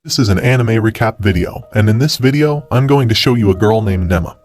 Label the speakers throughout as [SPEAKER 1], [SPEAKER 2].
[SPEAKER 1] This is an anime recap video, and in this video, I'm going to show you a girl named Nema,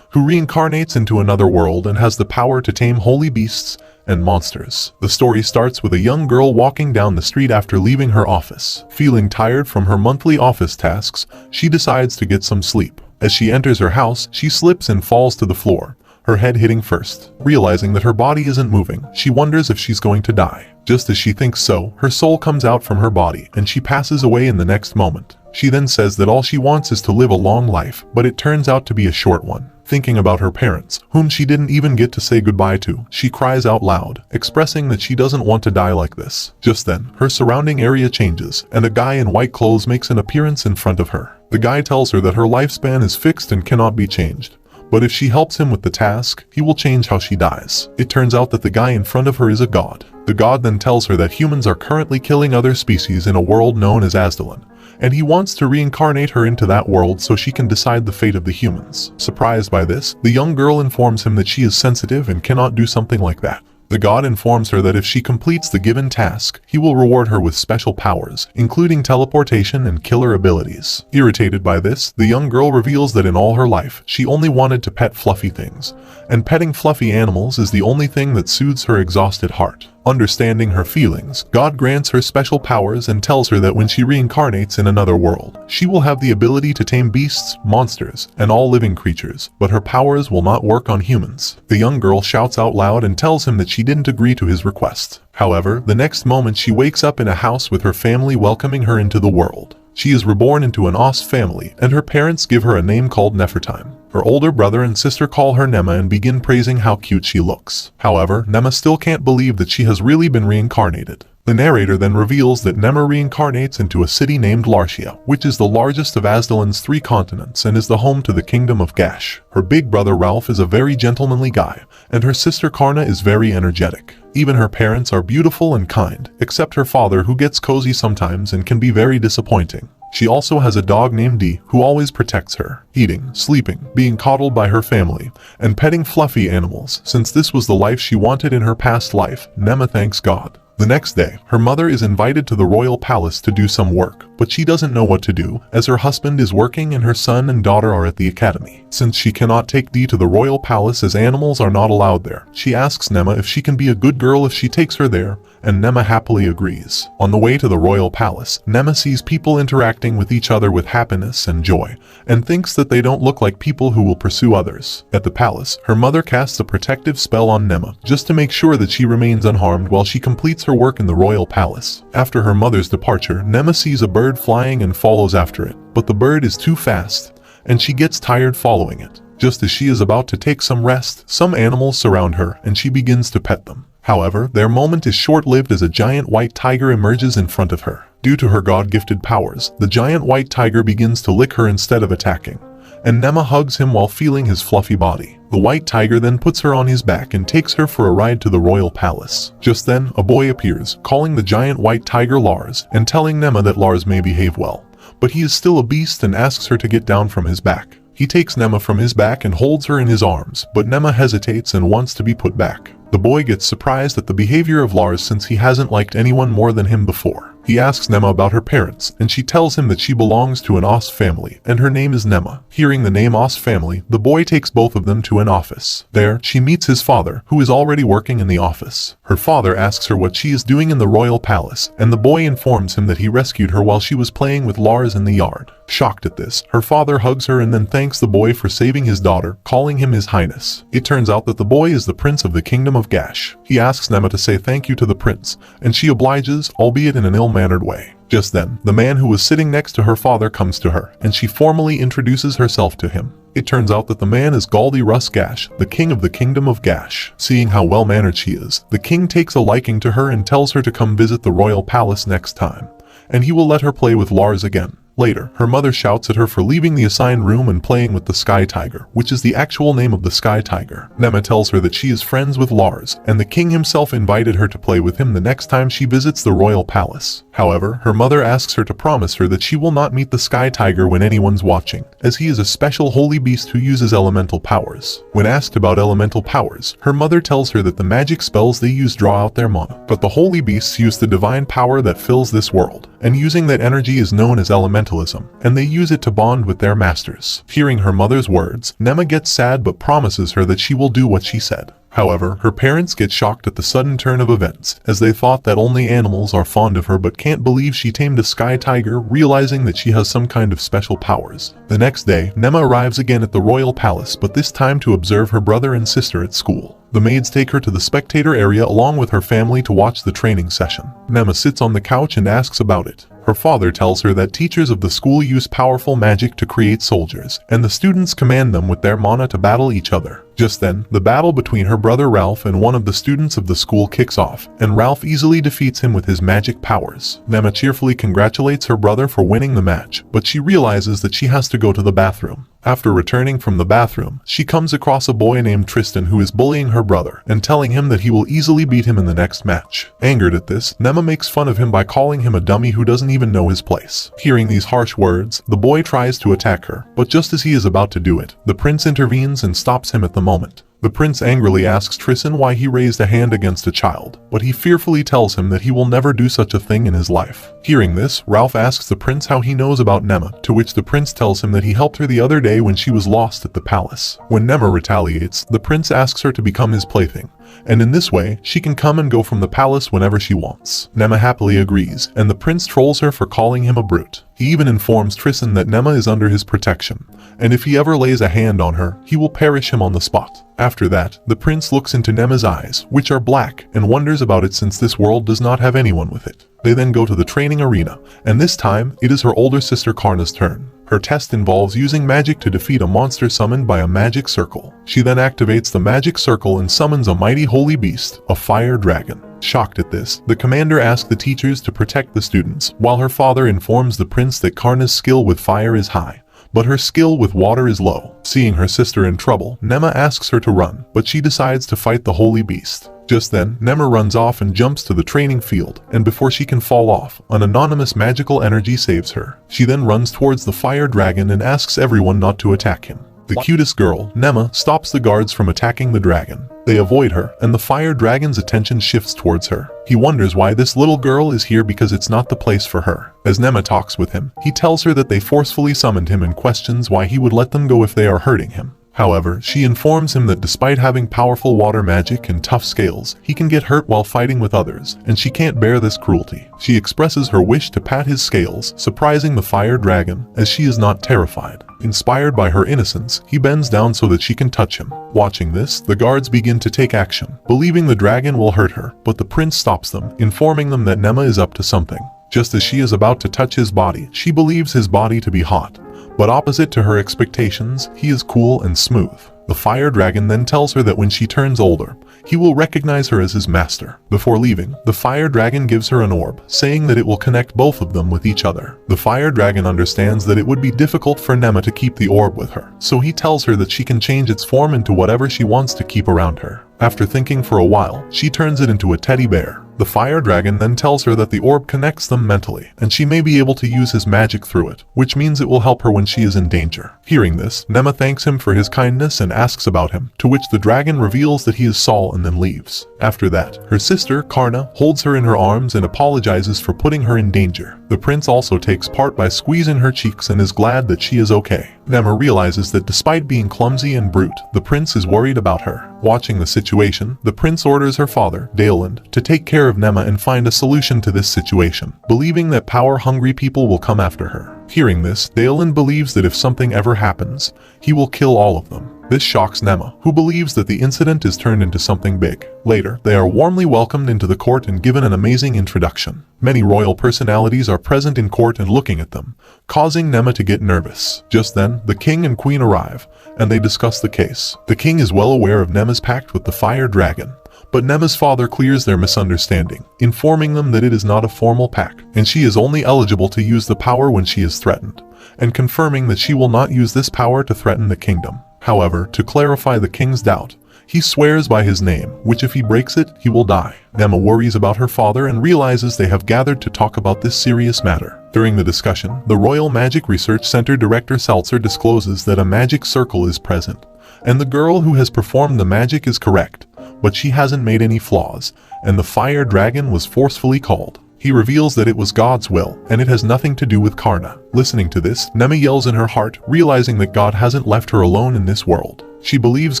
[SPEAKER 1] who reincarnates into another world and has the power to tame holy beasts and monsters. The story starts with a young girl walking down the street after leaving her office. Feeling tired from her monthly office tasks, she decides to get some sleep. As she enters her house, she slips and falls to the floor, her head hitting first. Realizing that her body isn't moving, she wonders if she's going to die. Just as she thinks so, her soul comes out from her body and she passes away in the next moment. She then says that all she wants is to live a long life, but it turns out to be a short one. Thinking about her parents, whom she didn't even get to say goodbye to, she cries out loud, expressing that she doesn't want to die like this. Just then, her surrounding area changes, and a guy in white clothes makes an appearance in front of her. The guy tells her that her lifespan is fixed and cannot be changed, but if she helps him with the task, he will change how she dies. It turns out that the guy in front of her is a god. The god then tells her that humans are currently killing other species in a world known as Azdalan, and he wants to reincarnate her into that world so she can decide the fate of the humans. Surprised by this, the young girl informs him that she is sensitive and cannot do something like that. The god informs her that if she completes the given task, he will reward her with special powers, including teleportation and killer abilities. Irritated by this, the young girl reveals that in all her life, she only wanted to pet fluffy things, and petting fluffy animals is the only thing that soothes her exhausted heart. Understanding her feelings, God grants her special powers and tells her that when she reincarnates in another world, she will have the ability to tame beasts, monsters, and all living creatures, but her powers will not work on humans. The young girl shouts out loud and tells him that she didn't agree to his request. However, the next moment she wakes up in a house with her family welcoming her into the world. She is reborn into an Oss family, and her parents give her a name called Nefertime. Her older brother and sister call her Nema and begin praising how cute she looks. However, Nema still can't believe that she has really been reincarnated. The narrator then reveals that Nema reincarnates into a city named Larcia, which is the largest of Azdalan's 3 continents and is the home to the kingdom of Gash. Her big brother Ralph is a very gentlemanly guy, and her sister Karna is very energetic. Even her parents are beautiful and kind, except her father who gets cozy sometimes and can be very disappointing. She also has a dog named Dee who always protects her, eating, sleeping, being coddled by her family, and petting fluffy animals. Since this was the life she wanted in her past life, Nema thanks God. The next day, her mother is invited to the royal palace to do some work, but she doesn't know what to do, as her husband is working and her son and daughter are at the academy. Since she cannot take Dee to the royal palace as animals are not allowed there, she asks Nema if she can be a good girl if she takes her there, and Nema happily agrees. On the way to the royal palace, Nema sees people interacting with each other with happiness and joy, and thinks that they don't look like people who will pursue others. At the palace, her mother casts a protective spell on Nema, just to make sure that she remains unharmed while she completes her work in the royal palace. After her mother's departure, Nema sees a bird flying and follows after it, but the bird is too fast, and she gets tired following it. Just as she is about to take some rest, some animals surround her and she begins to pet them. However, their moment is short-lived as a giant white tiger emerges in front of her. Due to her God-gifted powers, the giant white tiger begins to lick her instead of attacking, and Nema hugs him while feeling his fluffy body. The white tiger then puts her on his back and takes her for a ride to the royal palace. Just then, a boy appears, calling the giant white tiger Lars, and telling Nema that Lars may behave well, but he is still a beast and asks her to get down from his back. He takes Nema from his back and holds her in his arms, but Nema hesitates and wants to be put back. The boy gets surprised at the behavior of Lars since he hasn't liked anyone more than him before. He asks Nema about her parents, and she tells him that she belongs to an Oss family, and her name is Nema. Hearing the name Oss family, the boy takes both of them to an office. There, she meets his father, who is already working in the office. Her father asks her what she is doing in the royal palace, and the boy informs him that he rescued her while she was playing with Lars in the yard. Shocked at this, her father hugs her and then thanks the boy for saving his daughter, calling him his highness. It turns out that the boy is the prince of the kingdom of Gash. He asks Nema to say thank you to the prince, and she obliges, albeit in an ill-mannered way. Just then, the man who was sitting next to her father comes to her, and she formally introduces herself to him. It turns out that the man is Galdi Russ Gash, the king of the kingdom of Gash. Seeing how well-mannered she is, the king takes a liking to her and tells her to come visit the royal palace next time, and he will let her play with Lars again. Later, her mother shouts at her for leaving the assigned room and playing with the Sky Tiger, which is the actual name of the Sky Tiger. Nema tells her that she is friends with Lars, and the king himself invited her to play with him the next time she visits the royal palace. However, her mother asks her to promise her that she will not meet the Sky Tiger when anyone's watching, as he is a special holy beast who uses elemental powers. When asked about elemental powers, her mother tells her that the magic spells they use draw out their mana, but the holy beasts use the divine power that fills this world, and using that energy is known as elemental elementalism, and they use it to bond with their masters. Hearing her mother's words, Nema gets sad but promises her that she will do what she said. However, her parents get shocked at the sudden turn of events, as they thought that only animals are fond of her but can't believe she tamed a sky tiger, realizing that she has some kind of special powers. The next day, Nema arrives again at the royal palace, but this time to observe her brother and sister at school. The maids take her to the spectator area along with her family to watch the training session. Nema sits on the couch and asks about it. Her father tells her that teachers of the school use powerful magic to create soldiers, and the students command them with their mana to battle each other. Just then, the battle between her brother Ralph and one of the students of the school kicks off, and Ralph easily defeats him with his magic powers. Nema cheerfully congratulates her brother for winning the match, but she realizes that she has to go to the bathroom. After returning from the bathroom, she comes across a boy named Tristan who is bullying her brother and telling him that he will easily beat him in the next match. Angered at this, Nema makes fun of him by calling him a dummy who doesn't even know his place. Hearing these harsh words, the boy tries to attack her, but just as he is about to do it, the prince intervenes and stops him at the moment. The prince angrily asks Tristan why he raised a hand against a child, but he fearfully tells him that he will never do such a thing in his life. Hearing this, Ralph asks the prince how he knows about Nema, to which the prince tells him that he helped her the other day when she was lost at the palace. When Nema retaliates, the prince asks her to become his plaything, and in this way, she can come and go from the palace whenever she wants. Nema happily agrees, and the prince trolls her for calling him a brute. He even informs Tristan that Nema is under his protection, and if he ever lays a hand on her, he will perish him on the spot. After that, the prince looks into Nema's eyes, which are black, and wonders about it since this world does not have anyone with it. They then go to the training arena, and this time, it is her older sister Karna's turn. Her test involves using magic to defeat a monster summoned by a magic circle. She then activates the magic circle and summons a mighty holy beast, a fire dragon. Shocked at this, the commander asks the teachers to protect the students, while her father informs the prince that Karna's skill with fire is high, but her skill with water is low. Seeing her sister in trouble, Nema asks her to run, but she decides to fight the holy beast. Just then, Nema runs off and jumps to the training field, and before she can fall off, an anonymous magical energy saves her. She then runs towards the fire dragon and asks everyone not to attack him. The cutest girl, Nema, stops the guards from attacking the dragon. They avoid her, and the fire dragon's attention shifts towards her. He wonders why this little girl is here because it's not the place for her. As Nema talks with him, he tells her that they forcefully summoned him and questions why he would let them go if they are hurting him. However, she informs him that despite having powerful water magic and tough scales, he can get hurt while fighting with others, and she can't bear this cruelty. She expresses her wish to pat his scales, surprising the fire dragon, as she is not terrified. Inspired by her innocence, he bends down so that she can touch him. Watching this, the guards begin to take action, believing the dragon will hurt her, but the prince stops them, informing them that Nema is up to something. Just as she is about to touch his body, she believes his body to be hot. But opposite to her expectations, he is cool and smooth. The fire dragon then tells her that when she turns older, he will recognize her as his master. Before leaving, the fire dragon gives her an orb, saying that it will connect both of them with each other. The fire dragon understands that it would be difficult for Nema to keep the orb with her, so he tells her that she can change its form into whatever she wants to keep around her. After thinking for a while, she turns it into a teddy bear. The fire dragon then tells her that the orb connects them mentally, and she may be able to use his magic through it, which means it will help her when she is in danger. Hearing this, Nema thanks him for his kindness and asks about him, to which the dragon reveals that he is Saul and then leaves. After that, her sister, Karna, holds her in her arms and apologizes for putting her in danger. The prince also takes part by squeezing her cheeks and is glad that she is okay. Nema realizes that despite being clumsy and brute, the prince is worried about her. Watching the situation, the prince orders her father, Daland, to take care of Nema and find a solution to this situation, believing that power-hungry people will come after her. Hearing this, Daland believes that if something ever happens, he will kill all of them. This shocks Nema, who believes that the incident is turned into something big. Later, they are warmly welcomed into the court and given an amazing introduction. Many royal personalities are present in court and looking at them, causing Nema to get nervous. Just then, the king and queen arrive, and they discuss the case. The king is well aware of Nema's pact with the fire dragon, but Nema's father clears their misunderstanding, informing them that it is not a formal pact, and she is only eligible to use the power when she is threatened, and confirming that she will not use this power to threaten the kingdom. However, to clarify the king's doubt, he swears by his name, which if he breaks it, he will die. Nema worries about her father and realizes they have gathered to talk about this serious matter. During the discussion, the Royal Magic Research Center Director Seltzer discloses that a magic circle is present, and the girl who has performed the magic is correct, but she hasn't made any flaws, and the fire dragon was forcefully called. He reveals that it was God's will, and it has nothing to do with Karna. Listening to this, Nema yells in her heart, realizing that God hasn't left her alone in this world. She believes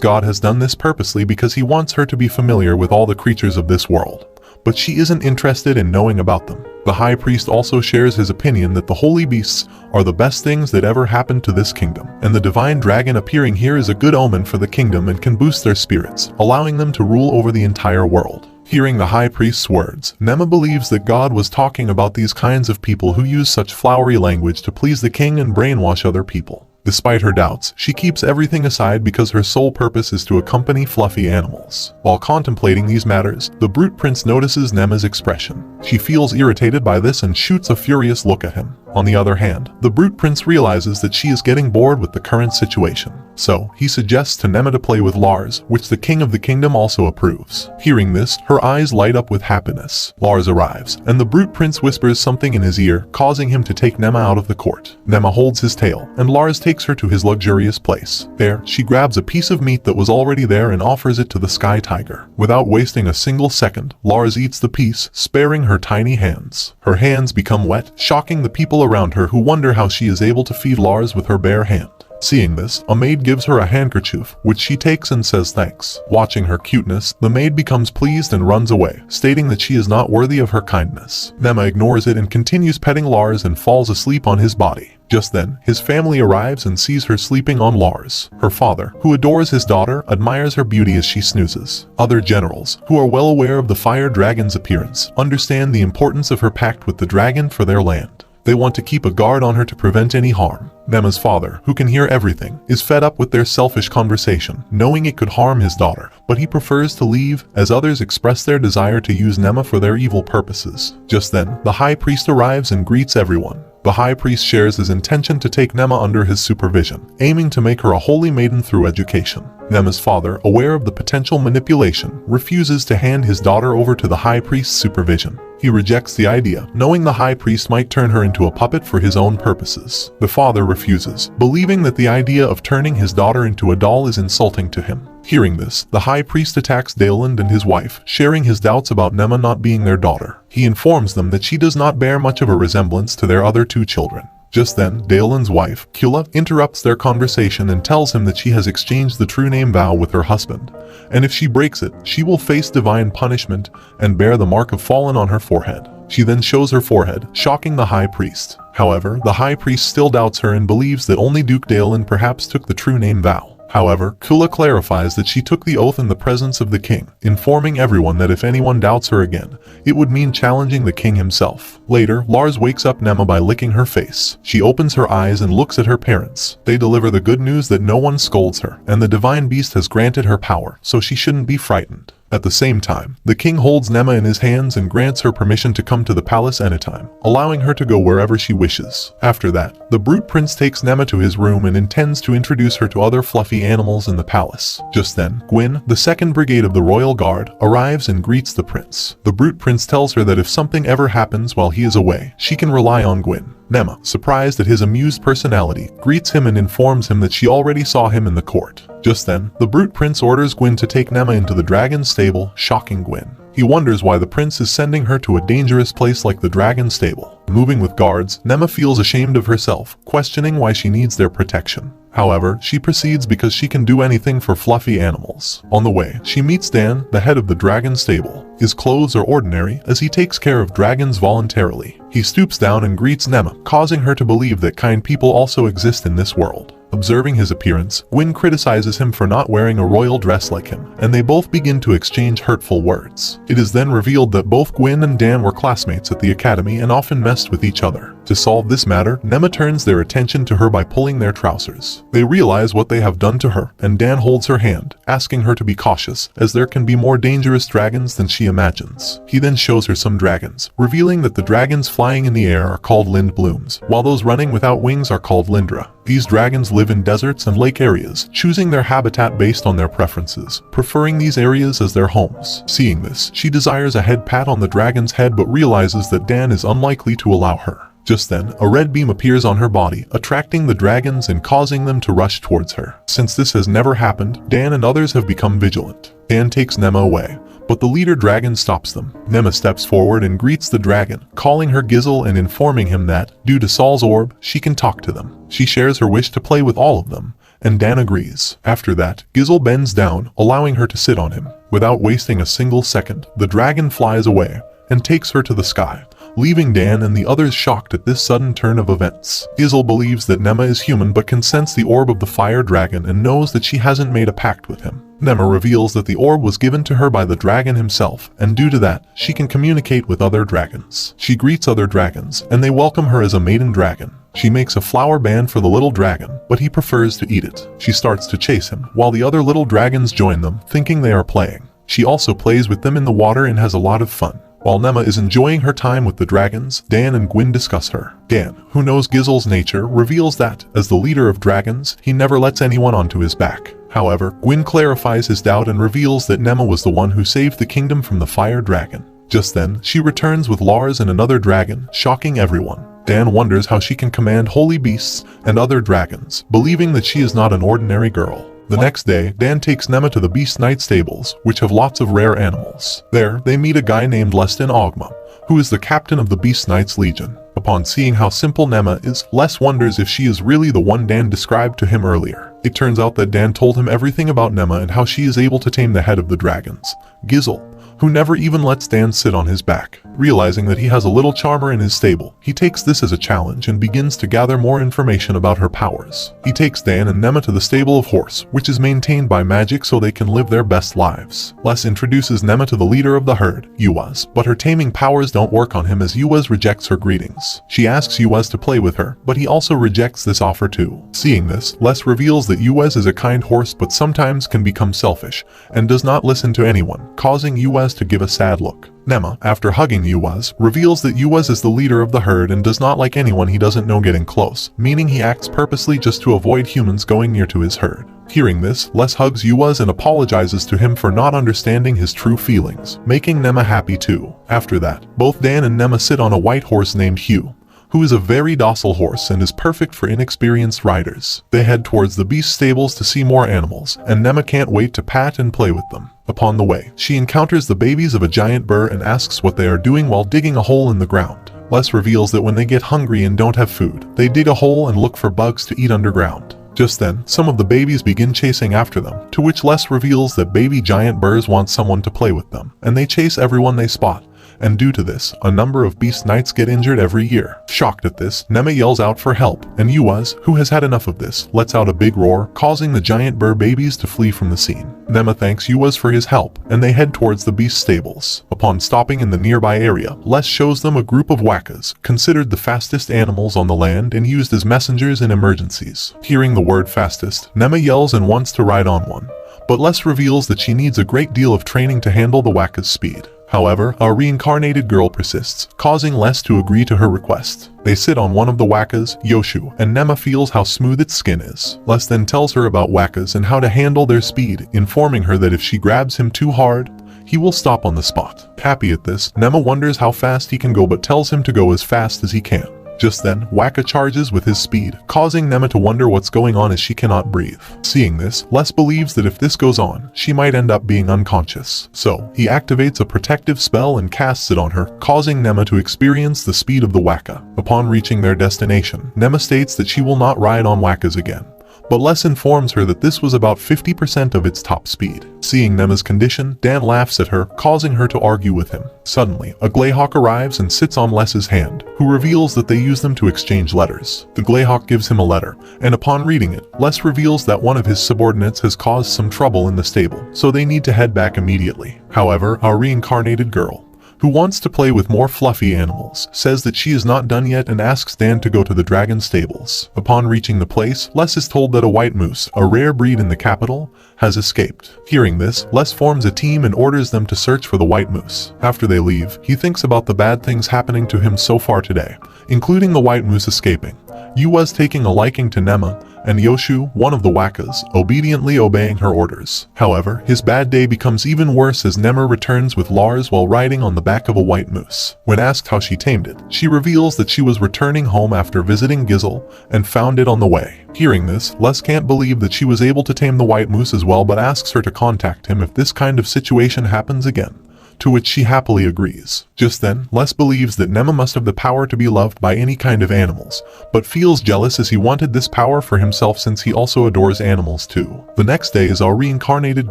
[SPEAKER 1] God has done this purposely because he wants her to be familiar with all the creatures of this world. But she isn't interested in knowing about them. The high priest also shares his opinion that the holy beasts are the best things that ever happened to this kingdom, and the divine dragon appearing here is a good omen for the kingdom and can boost their spirits, allowing them to rule over the entire world. Hearing the high priest's words, Nema believes that God was talking about these kinds of people who use such flowery language to please the king and brainwash other people. Despite her doubts, she keeps everything aside because her sole purpose is to accompany fluffy animals. While contemplating these matters, the brute prince notices Nema's expression. She feels irritated by this and shoots a furious look at him. On the other hand, the brute prince realizes that she is getting bored with the current situation. So, he suggests to Nema to play with Lars, which the king of the kingdom also approves. Hearing this, her eyes light up with happiness. Lars arrives, and the brute prince whispers something in his ear, causing him to take Nema out of the court. Nema holds his tail, and Lars takes her to his luxurious place. There, she grabs a piece of meat that was already there and offers it to the sky tiger. Without wasting a single second, Lars eats the piece, sparing her tiny hands. Her hands become wet, shocking the people around her who wonder how she is able to feed Lars with her bare hand. Seeing this, a maid gives her a handkerchief, which she takes and says thanks. Watching her cuteness, the maid becomes pleased and runs away, stating that she is not worthy of her kindness. Nema ignores it and continues petting Lars and falls asleep on his body. Just then, his family arrives and sees her sleeping on Lars. Her father, who adores his daughter, admires her beauty as she snoozes. Other generals, who are well aware of the fire dragon's appearance, understand the importance of her pact with the dragon for their land. They want to keep a guard on her to prevent any harm. Nema's father, who can hear everything, is fed up with their selfish conversation, knowing it could harm his daughter, but he prefers to leave, as others express their desire to use Nema for their evil purposes. Just then, the high priest arrives and greets everyone. The high priest shares his intention to take Nema under his supervision, aiming to make her a holy maiden through education. Nema's father, aware of the potential manipulation, refuses to hand his daughter over to the high priest's supervision. He rejects the idea, knowing the high priest might turn her into a puppet for his own purposes. The father refuses, believing that the idea of turning his daughter into a doll is insulting to him. Hearing this, the high priest attacks Daland and his wife, sharing his doubts about Nema not being their daughter. He informs them that she does not bear much of a resemblance to their other two children. Just then, Daland's wife, Kula, interrupts their conversation and tells him that she has exchanged the true name vow with her husband, and if she breaks it, she will face divine punishment and bear the mark of fallen on her forehead. She then shows her forehead, shocking the high priest. However, the high priest still doubts her and believes that only Duke Daland perhaps took the true name vow. However, Kula clarifies that she took the oath in the presence of the king, informing everyone that if anyone doubts her again, it would mean challenging the king himself. Later, Lars wakes up Nema by licking her face. She opens her eyes and looks at her parents. They deliver the good news that no one scolds her, and the divine beast has granted her power, so she shouldn't be frightened. At the same time, the king holds Nema in his hands and grants her permission to come to the palace anytime, allowing her to go wherever she wishes. After that, the brute prince takes Nema to his room and intends to introduce her to other fluffy animals in the palace. Just then, Gwyn, the 2nd Brigade of the Royal Guard, arrives and greets the prince. The brute prince tells her that if something ever happens while he is away, she can rely on Gwyn. Nema, surprised at his amused personality, greets him and informs him that she already saw him in the court. Just then, the brute prince orders Gwyn to take Nema into the dragon's stable, shocking Gwyn. He wonders why the prince is sending her to a dangerous place like the dragon stable. Moving with guards, Nema feels ashamed of herself, questioning why she needs their protection. However, she proceeds because she can do anything for fluffy animals. On the way, she meets Dan, the head of the dragon stable. His clothes are ordinary, as he takes care of dragons voluntarily. He stoops down and greets Nema, causing her to believe that kind people also exist in this world. Observing his appearance, Gwyn criticizes him for not wearing a royal dress like him, and they both begin to exchange hurtful words. It is then revealed that both Gwyn and Dan were classmates at the academy and often messed with each other. To solve this matter, Nema turns their attention to her by pulling their trousers. They realize what they have done to her, and Dan holds her hand, asking her to be cautious, as there can be more dangerous dragons than she imagines. He then shows her some dragons, revealing that the dragons flying in the air are called Lind Blooms, while those running without wings are called Lindra. These dragons live in deserts and lake areas, choosing their habitat based on their preferences, preferring these areas as their homes. Seeing this, she desires a head pat on the dragon's head but realizes that Dan is unlikely to allow her. Just then, a red beam appears on her body, attracting the dragons and causing them to rush towards her. Since this has never happened, Dan and others have become vigilant. Dan takes Nema away, but the leader dragon stops them. Nema steps forward and greets the dragon, calling her Gizzle and informing him that, due to Saul's orb, she can talk to them. She shares her wish to play with all of them, and Dan agrees. After that, Gizzle bends down, allowing her to sit on him. Without wasting a single second, the dragon flies away and takes her to the sky, leaving Dan and the others shocked at this sudden turn of events. Gizzle believes that Nema is human but can sense the orb of the fire dragon and knows that she hasn't made a pact with him. Nema reveals that the orb was given to her by the dragon himself, and due to that, she can communicate with other dragons. She greets other dragons, and they welcome her as a maiden dragon. She makes a flower band for the little dragon, but he prefers to eat it. She starts to chase him, while the other little dragons join them, thinking they are playing. She also plays with them in the water and has a lot of fun. While Nema is enjoying her time with the dragons, Dan and Gwyn discuss her. Dan, who knows Gizzle's nature, reveals that, as the leader of dragons, he never lets anyone onto his back. However, Gwyn clarifies his doubt and reveals that Nema was the one who saved the kingdom from the fire dragon. Just then, she returns with Lars and another dragon, shocking everyone. Dan wonders how she can command holy beasts and other dragons, believing that she is not an ordinary girl. The next day, Dan takes Nema to the Beast Knight stables, which have lots of rare animals. There, they meet a guy named Leston Ogma, who is the captain of the Beast Knights Legion. Upon seeing how simple Nema is, Les wonders if she is really the one Dan described to him earlier. It turns out that Dan told him everything about Nema and how she is able to tame the head of the dragons, Gizzle, who never even lets Dan sit on his back. Realizing that he has a little charmer in his stable, he takes this as a challenge and begins to gather more information about her powers. He takes Dan and Nema to the stable of horse, which is maintained by magic so they can live their best lives. Les introduces Nema to the leader of the herd, Uwaz, but her taming powers don't work on him as Uwaz rejects her greetings. She asks Uwaz to play with her, but he also rejects this offer too. Seeing this, Les reveals that Uwaz is a kind horse but sometimes can become selfish, and does not listen to anyone, causing Uwaz to give a sad look. Nema, after hugging Uwaz, reveals that Uwaz is the leader of the herd and does not like anyone he doesn't know getting close, meaning he acts purposely just to avoid humans going near to his herd. Hearing this, Les hugs Uwaz and apologizes to him for not understanding his true feelings, making Nema happy too. After that, both Dan and Nema sit on a white horse named Hugh, who is a very docile horse and is perfect for inexperienced riders. They head towards the beast stables to see more animals, and Nema can't wait to pat and play with them. Upon the way, she encounters the babies of a giant burr and asks what they are doing while digging a hole in the ground. Les reveals that when they get hungry and don't have food, they dig a hole and look for bugs to eat underground. Just then, some of the babies begin chasing after them, to which Les reveals that baby giant burrs want someone to play with them, and they chase everyone they spot. And due to this, a number of Beast Knights get injured every year. Shocked at this, Nema yells out for help, and Uwaz, who has had enough of this, lets out a big roar, causing the giant burr babies to flee from the scene. Nema thanks Uwaz for his help, and they head towards the beast stables. Upon stopping in the nearby area, Les shows them a group of wakas, considered the fastest animals on the land and used as messengers in emergencies. Hearing the word fastest, Nema yells and wants to ride on one, but Les reveals that she needs a great deal of training to handle the waka's speed. However, our reincarnated girl persists, causing Les to agree to her request. They sit on one of the wakas, Yoshu, and Nema feels how smooth its skin is. Les then tells her about wakas and how to handle their speed, informing her that if she grabs him too hard, he will stop on the spot. Happy at this, Nema wonders how fast he can go but tells him to go as fast as he can. Just then, Waka charges with his speed, causing Nema to wonder what's going on as she cannot breathe. Seeing this, Les believes that if this goes on, she might end up being unconscious. So, he activates a protective spell and casts it on her, causing Nema to experience the speed of the Waka. Upon reaching their destination, Nema states that she will not ride on Wakas again, but Les informs her that this was about 50% of its top speed. Seeing Nema's condition, Dan laughs at her, causing her to argue with him. Suddenly, a Greyhawk arrives and sits on Les's hand, who reveals that they use them to exchange letters. The Greyhawk gives him a letter, and upon reading it, Les reveals that one of his subordinates has caused some trouble in the stable, so they need to head back immediately. However, our reincarnated girl, who wants to play with more fluffy animals, says that she is not done yet and asks Dan to go to the dragon stables. Upon reaching the place, Les is told that a white moose, a rare breed in the capital, has escaped. Hearing this, Les forms a team and orders them to search for the white moose. After they leave, he thinks about the bad things happening to him so far today, including the white moose escaping, Uwaz taking a liking to Nema, and Yoshu, one of the Wakas, obediently obeying her orders. However, his bad day becomes even worse as Nema returns with Lars while riding on the back of a white moose. When asked how she tamed it, she reveals that she was returning home after visiting Gizel and found it on the way. Hearing this, Les can't believe that she was able to tame the white moose as well, but asks her to contact him if this kind of situation happens again, to which she happily agrees. Just then, Les believes that Nema must have the power to be loved by any kind of animals, but feels jealous as he wanted this power for himself since he also adores animals too. The next day is our reincarnated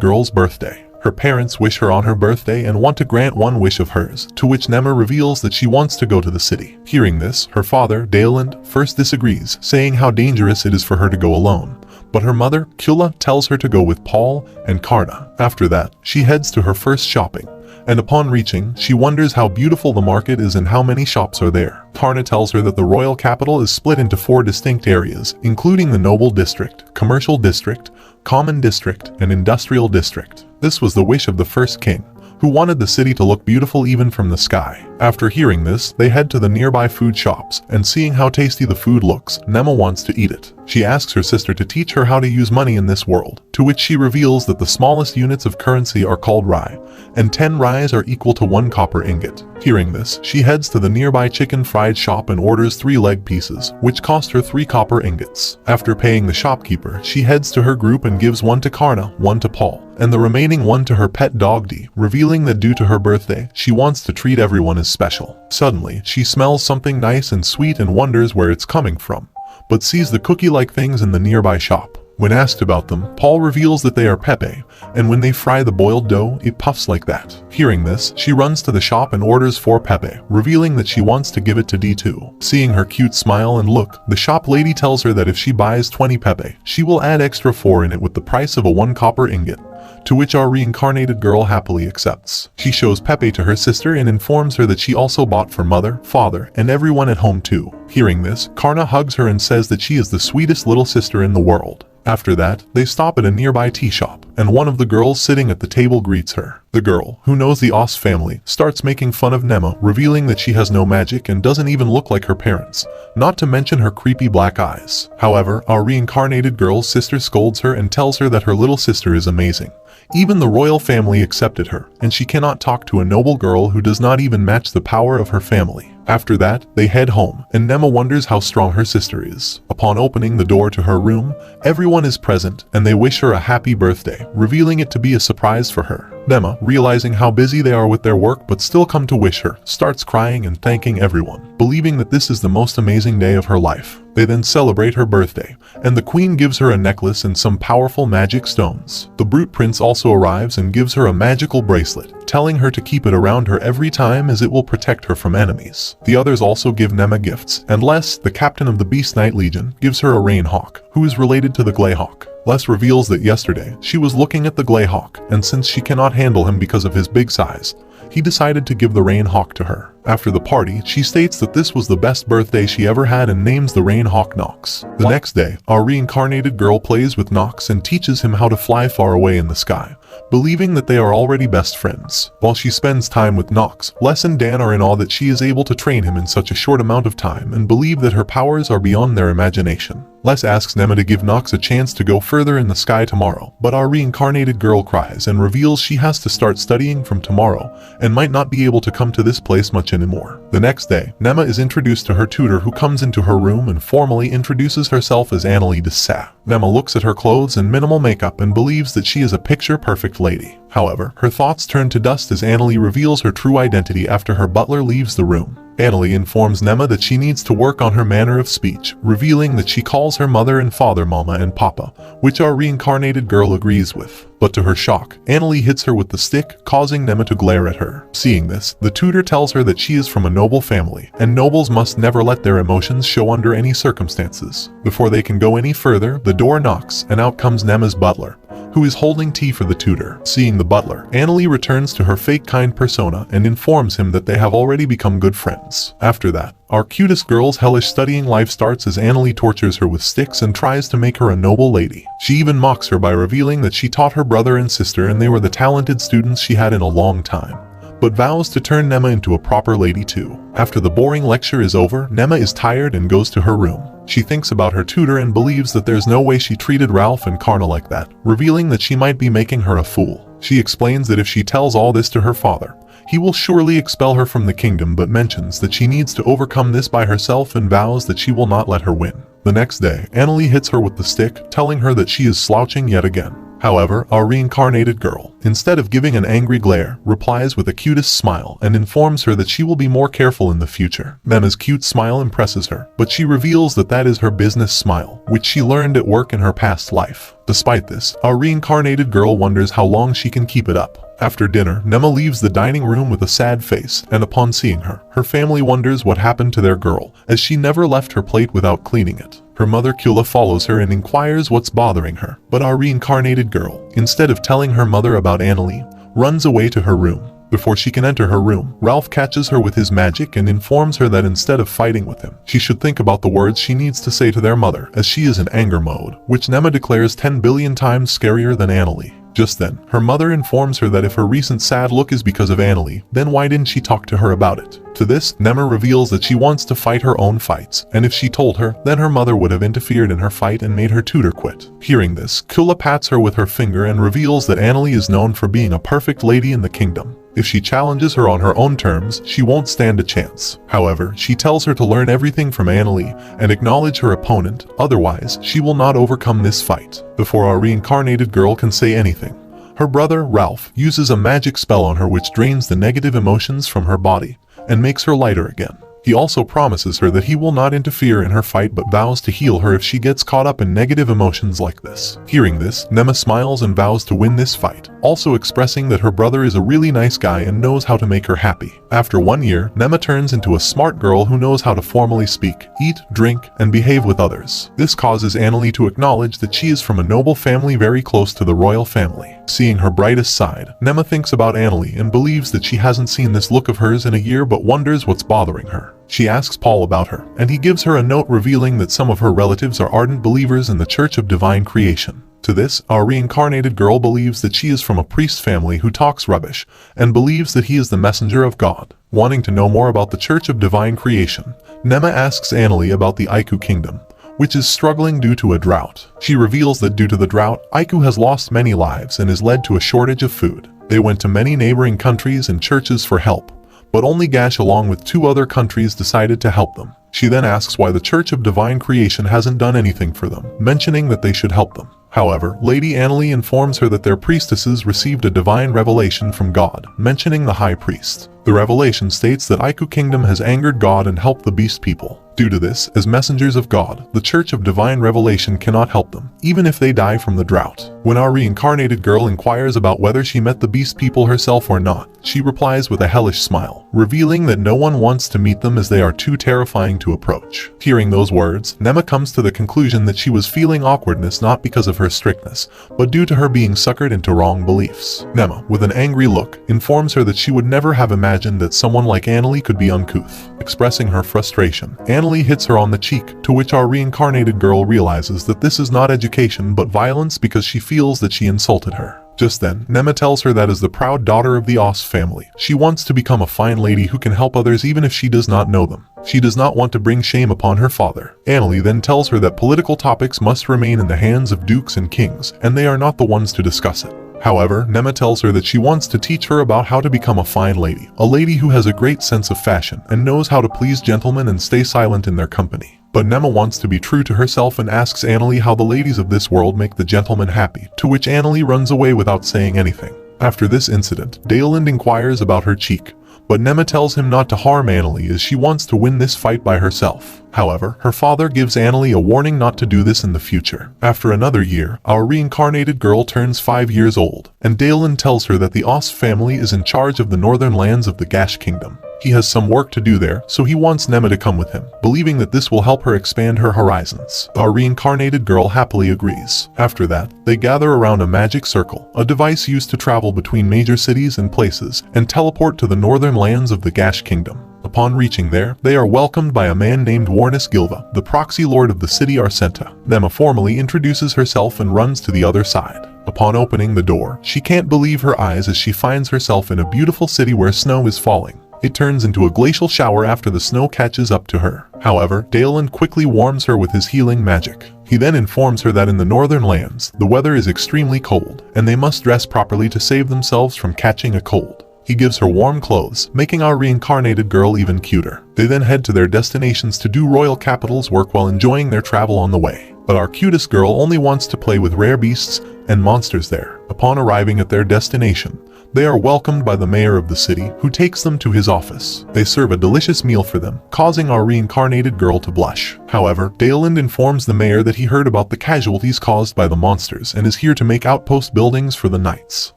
[SPEAKER 1] girl's birthday. Her parents wish her on her birthday and want to grant one wish of hers, to which Nema reveals that she wants to go to the city. Hearing this, her father, Daleland, first disagrees, saying how dangerous it is for her to go alone. But her mother, Kula, tells her to go with Paul and Karna. After that, she heads to her first shopping, and upon reaching, she wonders how beautiful the market is and how many shops are there. Karna tells her that the royal capital is split into 4 distinct areas, including the noble district, commercial district, common district, and industrial district. This was the wish of the first king, who wanted the city to look beautiful even from the sky. After hearing this, they head to the nearby food shops, and seeing how tasty the food looks, Nema wants to eat it. She asks her sister to teach her how to use money in this world, to which she reveals that the smallest units of currency are called rai, and 10 rais are equal to 1 copper ingot. Hearing this, she heads to the nearby chicken fried shop and orders 3 leg pieces, which cost her 3 copper ingots. After paying the shopkeeper, she heads to her group and gives 1 to Karna, 1 to Paul, and the remaining 1 to her pet dog D, revealing that due to her birthday, she wants to treat everyone as special. Suddenly, she smells something nice and sweet and wonders where it's coming from, but sees the cookie-like things in the nearby shop. When asked about them, Paul reveals that they are pepe, and when they fry the boiled dough, it puffs like that. Hearing this, she runs to the shop and orders 4 pepe, revealing that she wants to give it to D2. Seeing her cute smile and look, the shop lady tells her that if she buys 20 pepe, she will add extra 4 in it with the price of a 1 copper ingot, to which our reincarnated girl happily accepts. She shows Pepe to her sister and informs her that she also bought for mother, father, and everyone at home too. Hearing this, Karna hugs her and says that she is the sweetest little sister in the world. After that, they stop at a nearby tea shop, and one of the girls sitting at the table greets her. The girl, who knows the Os family, starts making fun of Nema, revealing that she has no magic and doesn't even look like her parents, not to mention her creepy black eyes. However, our reincarnated girl's sister scolds her and tells her that her little sister is amazing. Even the royal family accepted her, and she cannot talk to a noble girl who does not even match the power of her family. After that, they head home, and Nema wonders how strong her sister is. Upon opening the door to her room, everyone is present, and they wish her a happy birthday, revealing it to be a surprise for her. Nema, realizing how busy they are with their work but still come to wish her, starts crying and thanking everyone, believing that this is the most amazing day of her life. They then celebrate her birthday, and the queen gives her a necklace and some powerful magic stones. The brute prince also arrives and gives her a magical bracelet, telling her to keep it around her every time as it will protect her from enemies. The others also give Nema gifts, and Les, the captain of the Beast Knight Legion, gives her a rain hawk, who is related to the Greyhawk. Les reveals that yesterday, she was looking at the Greyhawk, and since she cannot handle him because of his big size, he decided to give the rain hawk to her. After the party, she states that this was the best birthday she ever had and names the rain hawk Nox. The next day, our reincarnated girl plays with Nox and teaches him how to fly far away in the sky, believing that they are already best friends. While she spends time with Nox, Les and Dan are in awe that she is able to train him in such a short amount of time and believe that her powers are beyond their imagination. Les asks Nema to give Nox a chance to go further in the sky tomorrow, but our reincarnated girl cries and reveals she has to start studying from tomorrow and might not be able to come to this place much anymore. The next day, Nema is introduced to her tutor who comes into her room and formally introduces herself as Annalie de Sa. Nema looks at her clothes and minimal makeup and believes that she is a picture-perfect lady. However, her thoughts turn to dust as Annalie reveals her true identity after her butler leaves the room. Annalie informs Nema that she needs to work on her manner of speech, revealing that she calls her mother and father Mama and Papa, which our reincarnated girl agrees with. But to her shock, Annalie hits her with the stick, causing Nema to glare at her. Seeing this, the tutor tells her that she is from a noble family, and nobles must never let their emotions show under any circumstances. Before they can go any further, the door knocks, and out comes Nema's butler, who is holding tea for the tutor. Seeing the butler, Annalie returns to her fake kind persona and informs him that they have already become good friends. After that, our cutest girl's hellish studying life starts as Annalie tortures her with sticks and tries to make her a noble lady. She even mocks her by revealing that she taught her brother and sister and they were the talented students she had in a long time, but vows to turn Nema into a proper lady too. After the boring lecture is over, Nema is tired and goes to her room. She thinks about her tutor and believes that there's no way she treated Ralph and Karna like that, revealing that she might be making her a fool. She explains that if she tells all this to her father, he will surely expel her from the kingdom, but mentions that she needs to overcome this by herself and vows that she will not let her win. The next day, Annalie hits her with the stick, telling her that she is slouching yet again. However, our reincarnated girl, instead of giving an angry glare, replies with a cutest smile and informs her that she will be more careful in the future. Nema's cute smile impresses her, but she reveals that that is her business smile, which she learned at work in her past life. Despite this, our reincarnated girl wonders how long she can keep it up. After dinner, Nema leaves the dining room with a sad face, and upon seeing her, her family wonders what happened to their girl, as she never left her plate without cleaning it. Her mother Kula follows her and inquires what's bothering her, but our reincarnated girl, instead of telling her mother about Annalie, runs away to her room. Before she can enter her room, Ralph catches her with his magic and informs her that instead of fighting with him, she should think about the words she needs to say to their mother, as she is in anger mode, which Nema declares 10 billion times scarier than Annalie. Just then, her mother informs her that if her recent sad look is because of Annalie, then why didn't she talk to her about it? To this, Nema reveals that she wants to fight her own fights, and if she told her, then her mother would have interfered in her fight and made her tutor quit. Hearing this, Kula pats her with her finger and reveals that Annalie is known for being a perfect lady in the kingdom. If she challenges her on her own terms, she won't stand a chance. However, she tells her to learn everything from Annalie and acknowledge her opponent, otherwise she will not overcome this fight. Before our reincarnated girl can say anything, her brother, Ralph, uses a magic spell on her which drains the negative emotions from her body and makes her lighter again. He also promises her that he will not interfere in her fight but vows to heal her if she gets caught up in negative emotions like this. Hearing this, Nema smiles and vows to win this fight, also expressing that her brother is a really nice guy and knows how to make her happy. After 1 year, Nema turns into a smart girl who knows how to formally speak, eat, drink, and behave with others. This causes Annalie to acknowledge that she is from a noble family very close to the royal family. Seeing her brightest side, Nema thinks about Annalie and believes that she hasn't seen this look of hers in a year but wonders what's bothering her. She asks Paul about her, and he gives her a note revealing that some of her relatives are ardent believers in the Church of Divine Creation. To this, our reincarnated girl believes that she is from a priest family who talks rubbish, and believes that he is the messenger of God. Wanting to know more about the Church of Divine Creation, Nema asks Annalie about the Aiku Kingdom, which is struggling due to a drought. She reveals that due to the drought, Aiku has lost many lives and has led to a shortage of food. They went to many neighboring countries and churches for help, but only Gash along with 2 other countries decided to help them. She then asks why the Church of Divine Creation hasn't done anything for them, mentioning that they should help them. However, Lady Annalie informs her that their priestesses received a divine revelation from God, mentioning the High Priest. The revelation states that Aiku Kingdom has angered God and helped the Beast People. Due to this, as messengers of God, the Church of Divine Revelation cannot help them, even if they die from the drought. When our reincarnated girl inquires about whether she met the Beast People herself or not, she replies with a hellish smile, revealing that no one wants to meet them as they are too terrifying to approach. Hearing those words, Nema comes to the conclusion that she was feeling awkwardness not because of her strictness, but due to her being suckered into wrong beliefs. Nema, with an angry look, informs her that she would never have imagined that someone like Annalie could be uncouth. Expressing her frustration, Annalie hits her on the cheek, to which our reincarnated girl realizes that this is not education but violence because she feels that she insulted her. Just then, Nema tells her that as the proud daughter of the Os family, she wants to become a fine lady who can help others even if she does not know them. She does not want to bring shame upon her father. Annalie then tells her that political topics must remain in the hands of dukes and kings, and they are not the ones to discuss it. However, Nema tells her that she wants to teach her about how to become a fine lady who has a great sense of fashion and knows how to please gentlemen and stay silent in their company. But Nema wants to be true to herself and asks Annalie how the ladies of this world make the gentlemen happy, to which Annalie runs away without saying anything. After this incident, Dayland inquires about her cheek, but Nema tells him not to harm Annalie as she wants to win this fight by herself. However, her father gives Annalie a warning not to do this in the future. After another year, our reincarnated girl turns 5 years old, and Dayland tells her that the Os family is in charge of the northern lands of the Gash Kingdom. He has some work to do there, so he wants Nema to come with him, believing that this will help her expand her horizons. Our reincarnated girl happily agrees. After that, they gather around a magic circle, a device used to travel between major cities and places, and teleport to the northern lands of the Gash Kingdom. Upon reaching there, they are welcomed by a man named Warnus Gilva, the proxy lord of the city Arsenta. Nema formally introduces herself and runs to the other side. Upon opening the door, she can't believe her eyes as she finds herself in a beautiful city where snow is falling. It turns into a glacial shower after the snow catches up to her. However, Dalen quickly warms her with his healing magic. He then informs her that in the northern lands, the weather is extremely cold, and they must dress properly to save themselves from catching a cold. He gives her warm clothes, making our reincarnated girl even cuter. They then head to their destinations to do royal capital's work while enjoying their travel on the way. But our cutest girl only wants to play with rare beasts and monsters there. Upon arriving at their destination, they are welcomed by the mayor of the city, who takes them to his office. They serve a delicious meal for them, causing our reincarnated girl to blush. However, Dalen informs the mayor that he heard about the casualties caused by the monsters and is here to make outpost buildings for the knights.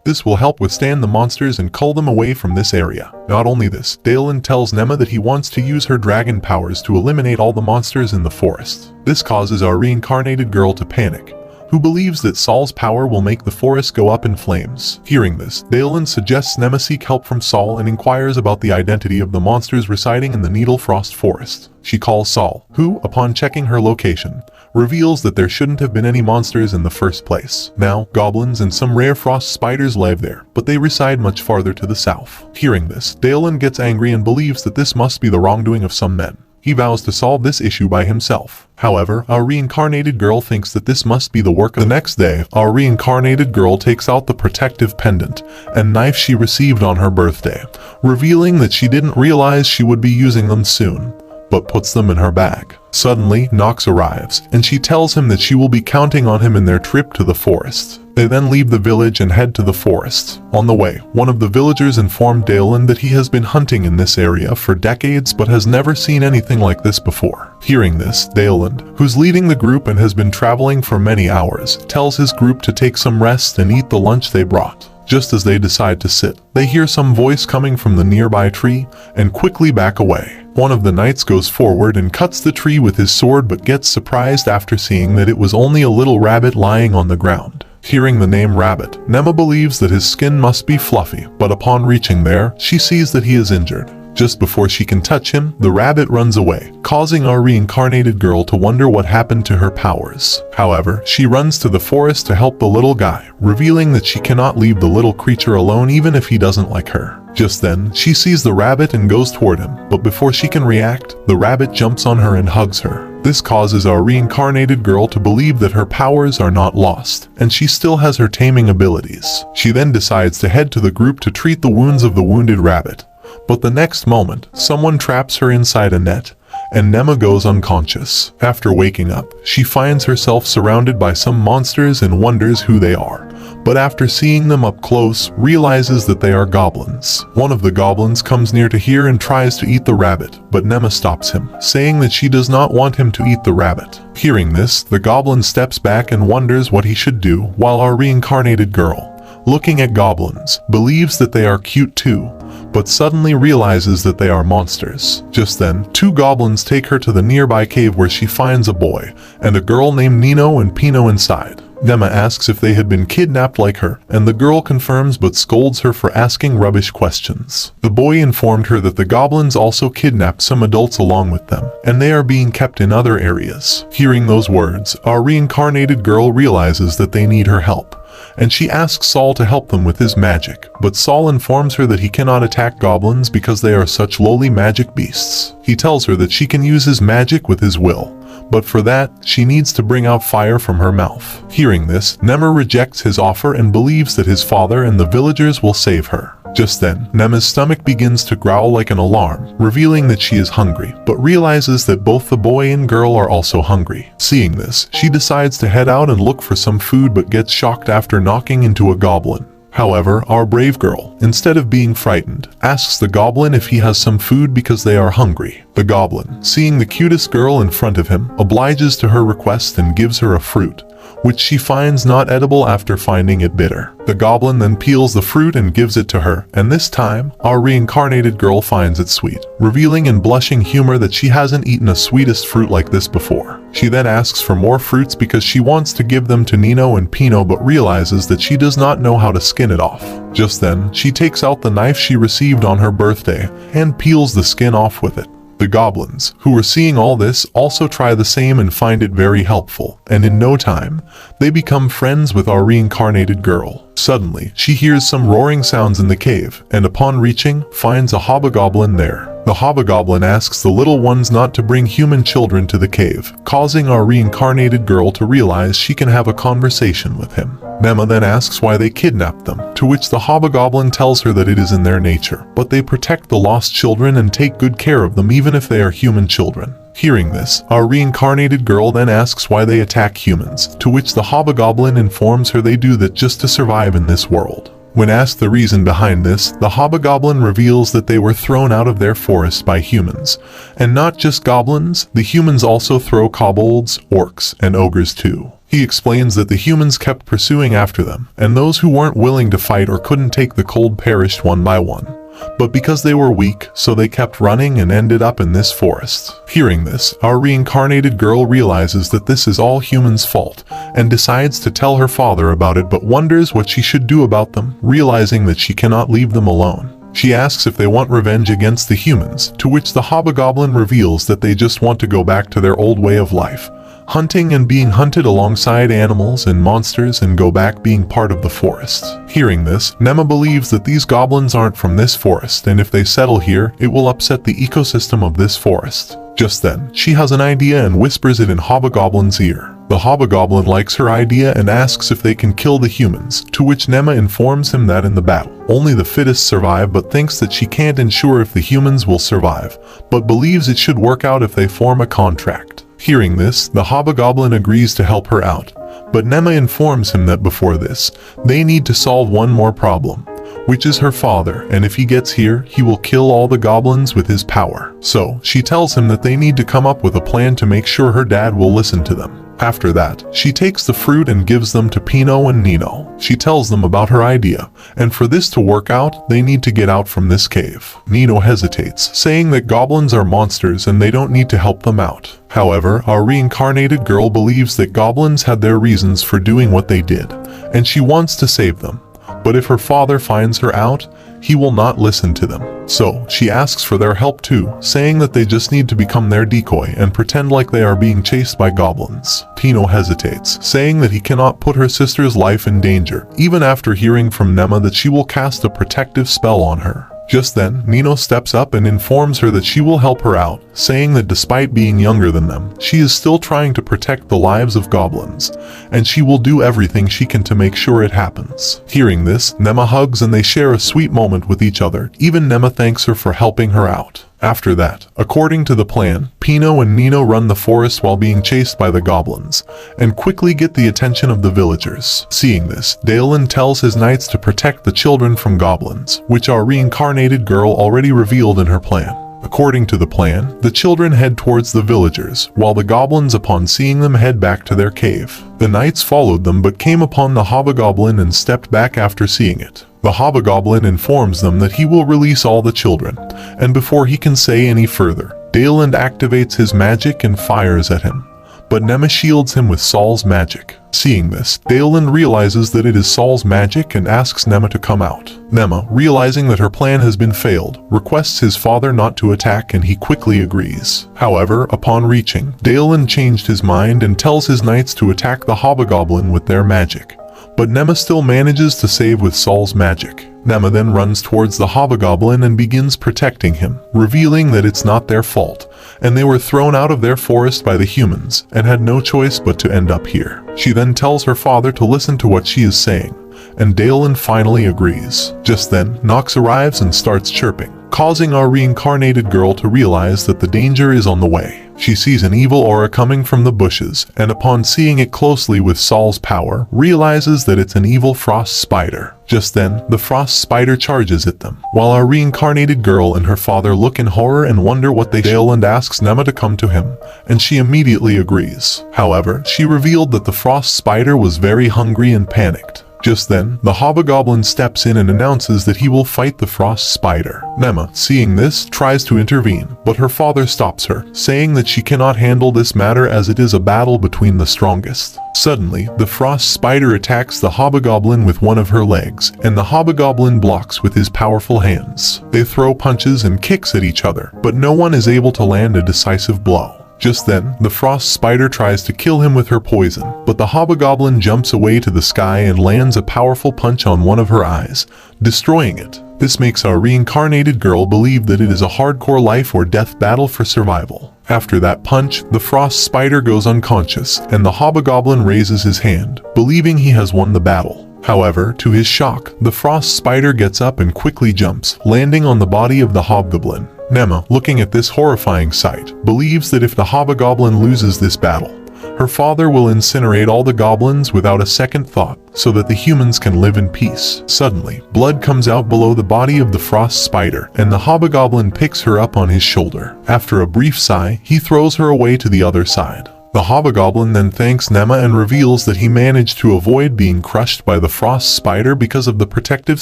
[SPEAKER 1] This will help withstand the monsters and cull them away from this area. Not only this, Dalen tells Nema that he wants to use her dragon powers to eliminate all the monsters in the forest. This causes our reincarnated girl to panic, who believes that Saul's power will make the forest go up in flames. Hearing this, Dalen suggests Nema seek help from Saul and inquires about the identity of the monsters residing in the Needle Frost Forest. She calls Saul, who, upon checking her location, reveals that there shouldn't have been any monsters in the first place. Now, goblins and some rare frost spiders live there, but they reside much farther to the south. Hearing this, Dalen gets angry and believes that this must be the wrongdoing of some men. He vows to solve this issue by himself. However, our reincarnated girl thinks that this must be the work of the next day. Our reincarnated girl takes out the protective pendant and knife she received on her birthday, revealing that she didn't realize she would be using them soon, but puts them in her bag. Suddenly, Nox arrives, and she tells him that she will be counting on him in their trip to the forest. They then leave the village and head to the forest. On the way, one of the villagers informed Dalen that he has been hunting in this area for decades but has never seen anything like this before. Hearing this, Dalen, who's leading the group and has been traveling for many hours, tells his group to take some rest and eat the lunch they brought. Just as they decide to sit, they hear some voice coming from the nearby tree and quickly back away. One of the knights goes forward and cuts the tree with his sword but gets surprised after seeing that it was only a little rabbit lying on the ground. Hearing the name Rabbit, Nema believes that his skin must be fluffy, but upon reaching there, she sees that he is injured. Just before she can touch him, the rabbit runs away, causing our reincarnated girl to wonder what happened to her powers. However, she runs to the forest to help the little guy, revealing that she cannot leave the little creature alone even if he doesn't like her. Just then, she sees the rabbit and goes toward him, but before she can react, the rabbit jumps on her and hugs her. This causes our reincarnated girl to believe that her powers are not lost, and she still has her taming abilities. She then decides to head to the group to treat the wounds of the wounded rabbit. But the next moment, someone traps her inside a net, and Nema goes unconscious. After waking up, she finds herself surrounded by some monsters and wonders who they are. But after seeing them up close, realizes that they are goblins. One of the goblins comes near to her and tries to eat the rabbit, but Nema stops him, saying that she does not want him to eat the rabbit. Hearing this, the goblin steps back and wonders what he should do, while our reincarnated girl, looking at goblins, believes that they are cute too, but suddenly realizes that they are monsters. Just then, two goblins take her to the nearby cave where she finds a boy and a girl named Nino and Pino inside. Nema asks if they had been kidnapped like her, and the girl confirms but scolds her for asking rubbish questions. The boy informed her that the goblins also kidnapped some adults along with them, and they are being kept in other areas. Hearing those words, our reincarnated girl realizes that they need her help, and she asks Saul to help them with his magic, but Saul informs her that he cannot attack goblins because they are such lowly magic beasts. He tells her that she can use his magic with his will, but for that, she needs to bring out fire from her mouth. Hearing this, Nema rejects his offer and believes that his father and the villagers will save her. Just then, Nema's stomach begins to growl like an alarm, revealing that she is hungry, but realizes that both the boy and girl are also hungry. Seeing this, she decides to head out and look for some food but gets shocked after knocking into a goblin. However, our brave girl, instead of being frightened, asks the goblin if he has some food because they are hungry. The goblin, seeing the cutest girl in front of him, obliges to her request and gives her a fruit, which she finds not edible after finding it bitter. The goblin then peels the fruit and gives it to her, and this time, our reincarnated girl finds it sweet, revealing in blushing humor that she hasn't eaten a sweetest fruit like this before. She then asks for more fruits because she wants to give them to Nino and Pino but realizes that she does not know how to skin it off. Just then, she takes out the knife she received on her birthday and peels the skin off with it. The goblins, who are seeing all this, also try the same and find it very helpful, and in no time, they become friends with our reincarnated girl. Suddenly, she hears some roaring sounds in the cave, and upon reaching, finds a hobgoblin there. The hobgoblin asks the little ones not to bring human children to the cave, causing our reincarnated girl to realize she can have a conversation with him. Nema then asks why they kidnapped them, to which the hobgoblin tells her that it is in their nature, but they protect the lost children and take good care of them even if they are human children. Hearing this, our reincarnated girl then asks why they attack humans, to which the hobgoblin informs her they do that just to survive in this world. When asked the reason behind this, the hobgoblin reveals that they were thrown out of their forest by humans. And not just goblins, the humans also throw kobolds, orcs, and ogres too. He explains that the humans kept pursuing after them, and those who weren't willing to fight or couldn't take the cold perished one by one. But because they were weak, so they kept running and ended up in this forest. Hearing this, our reincarnated girl realizes that this is all humans' fault, and decides to tell her father about it but wonders what she should do about them, realizing that she cannot leave them alone. She asks if they want revenge against the humans, to which the hobgoblin reveals that they just want to go back to their old way of life, hunting and being hunted alongside animals and monsters and go back being part of the forest. Hearing this, Nema believes that these goblins aren't from this forest, and if they settle here, it will upset the ecosystem of this forest. Just then, she has an idea and whispers it in Hobgoblin's ear. The Hobgoblin likes her idea and asks if they can kill the humans, to which Nema informs him that in the battle, only the fittest survive, but thinks that she can't ensure if the humans will survive, but believes it should work out if they form a contract. Hearing this, the Hobgoblin agrees to help her out, but Nema informs him that before this, they need to solve one more problem, which is her father, and if he gets here, he will kill all the goblins with his power. So, she tells him that they need to come up with a plan to make sure her dad will listen to them. After that, she takes the fruit and gives them to Pino and Nino. She tells them about her idea, and for this to work out, they need to get out from this cave. Nino hesitates, saying that goblins are monsters and they don't need to help them out. However, our reincarnated girl believes that goblins had their reasons for doing what they did, and she wants to save them. But if her father finds her out, he will not listen to them. So, she asks for their help too, saying that they just need to become their decoy and pretend like they are being chased by goblins. Pino hesitates, saying that he cannot put her sister's life in danger, even after hearing from Nema that she will cast a protective spell on her. Just then, Nino steps up and informs her that she will help her out, saying that despite being younger than them, she is still trying to protect the lives of goblins, and she will do everything she can to make sure it happens. Hearing this, Nema hugs and they share a sweet moment with each other. Even Nema thanks her for helping her out. After that, according to the plan, Pino and Nino run the forest while being chased by the goblins, and quickly get the attention of the villagers. Seeing this, Dalen tells his knights to protect the children from goblins, which our reincarnated girl already revealed in her plan. According to the plan, the children head towards the villagers, while the goblins upon seeing them head back to their cave. The knights followed them but came upon the hobgoblin and stepped back after seeing it. The hobgoblin informs them that he will release all the children, and before he can say any further, Dalen activates his magic and fires at him. But Nema shields him with Saul's magic. Seeing this, Dalen realizes that it is Saul's magic and asks Nema to come out. Nema, realizing that her plan has been failed, requests his father not to attack and he quickly agrees. However, upon reaching, Dalen changed his mind and tells his knights to attack the hobgoblin with their magic. But Nema still manages to save with Saul's magic. Nema then runs towards the hobgoblin and begins protecting him, revealing that it's not their fault, and they were thrown out of their forest by the humans, and had no choice but to end up here. She then tells her father to listen to what she is saying, and Dalen finally agrees. Just then, Nox arrives and starts chirping, causing our reincarnated girl to realize that the danger is on the way. She sees an evil aura coming from the bushes, and upon seeing it closely with Saul's power, realizes that it's an evil frost spider. Just then, the frost spider charges at them, while our reincarnated girl and her father look in horror and wonder what they shall, and asks Nema to come to him, and she immediately agrees. However, she revealed that the frost spider was very hungry and panicked. Just then, the hobgoblin steps in and announces that he will fight the frost spider. Nema, seeing this, tries to intervene, but her father stops her, saying that she cannot handle this matter as it is a battle between the strongest. Suddenly, the frost spider attacks the hobgoblin with one of her legs, and the hobgoblin blocks with his powerful hands. They throw punches and kicks at each other, but no one is able to land a decisive blow. Just then, the frost spider tries to kill him with her poison, but the hobgoblin jumps away to the sky and lands a powerful punch on one of her eyes, destroying it. This makes our reincarnated girl believe that it is a hardcore life or death battle for survival. After that punch, the frost spider goes unconscious, and the hobgoblin raises his hand, believing he has won the battle. However, to his shock, the frost spider gets up and quickly jumps, landing on the body of the hobgoblin. Nema, looking at this horrifying sight, believes that if the hobgoblin loses this battle, her father will incinerate all the goblins without a second thought, so that the humans can live in peace. Suddenly, blood comes out below the body of the frost spider, and the hobgoblin picks her up on his shoulder. After a brief sigh, he throws her away to the other side. The hobgoblin then thanks Nema and reveals that he managed to avoid being crushed by the frost spider because of the protective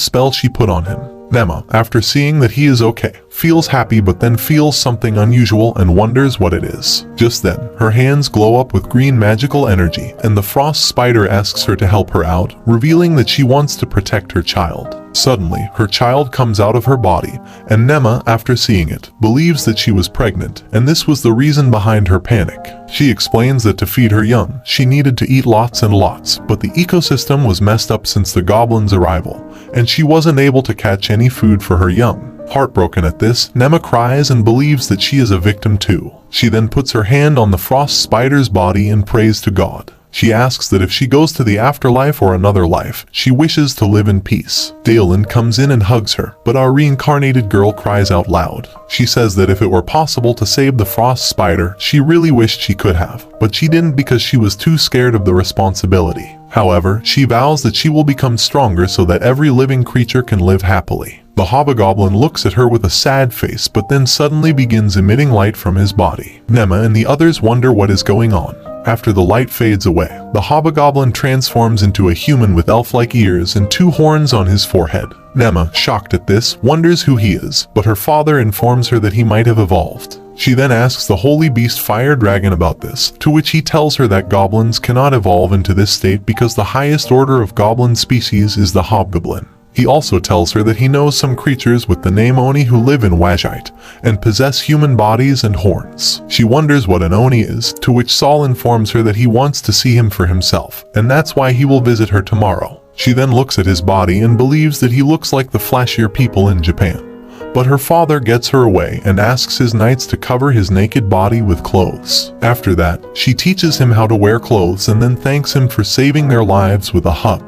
[SPEAKER 1] spell she put on him. Nema, after seeing that he is okay, feels happy but then feels something unusual and wonders what it is. Just then, her hands glow up with green magical energy, and the frost spider asks her to help her out, revealing that she wants to protect her child. Suddenly, her child comes out of her body, and Nema, after seeing it, believes that she was pregnant, and this was the reason behind her panic. She explains that to feed her young, she needed to eat lots and lots, but the ecosystem was messed up since the goblin's arrival, and she wasn't able to catch any food for her young. Heartbroken at this, Nema cries and believes that she is a victim too. She then puts her hand on the frost spider's body and prays to God. She asks that if she goes to the afterlife or another life, she wishes to live in peace. Dalen comes in and hugs her, but our reincarnated girl cries out loud. She says that if it were possible to save the frost spider, she really wished she could have, but she didn't because she was too scared of the responsibility. However, she vows that she will become stronger so that every living creature can live happily. The hobgoblin looks at her with a sad face but then suddenly begins emitting light from his body. Nema and the others wonder what is going on. After the light fades away, the hobgoblin transforms into a human with elf-like ears and 2 horns on his forehead. Nema, shocked at this, wonders who he is, but her father informs her that he might have evolved. She then asks the holy beast Fire Dragon about this, to which he tells her that goblins cannot evolve into this state because the highest order of goblin species is the hobgoblin. He also tells her that he knows some creatures with the name Oni who live in Wajite, and possess human bodies and horns. She wonders what an Oni is, to which Saul informs her that he wants to see him for himself, and that's why he will visit her tomorrow. She then looks at his body and believes that he looks like the flashier people in Japan. But her father gets her away and asks his knights to cover his naked body with clothes. After that, she teaches him how to wear clothes and then thanks him for saving their lives with a hug,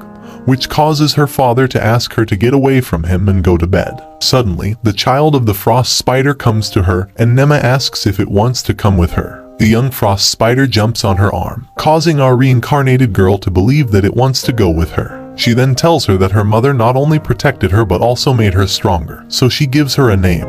[SPEAKER 1] which causes her father to ask her to get away from him and go to bed. Suddenly, the child of the frost spider comes to her, and Nema asks if it wants to come with her. The young frost spider jumps on her arm, causing our reincarnated girl to believe that it wants to go with her. She then tells her that her mother not only protected her but also made her stronger, so she gives her a name,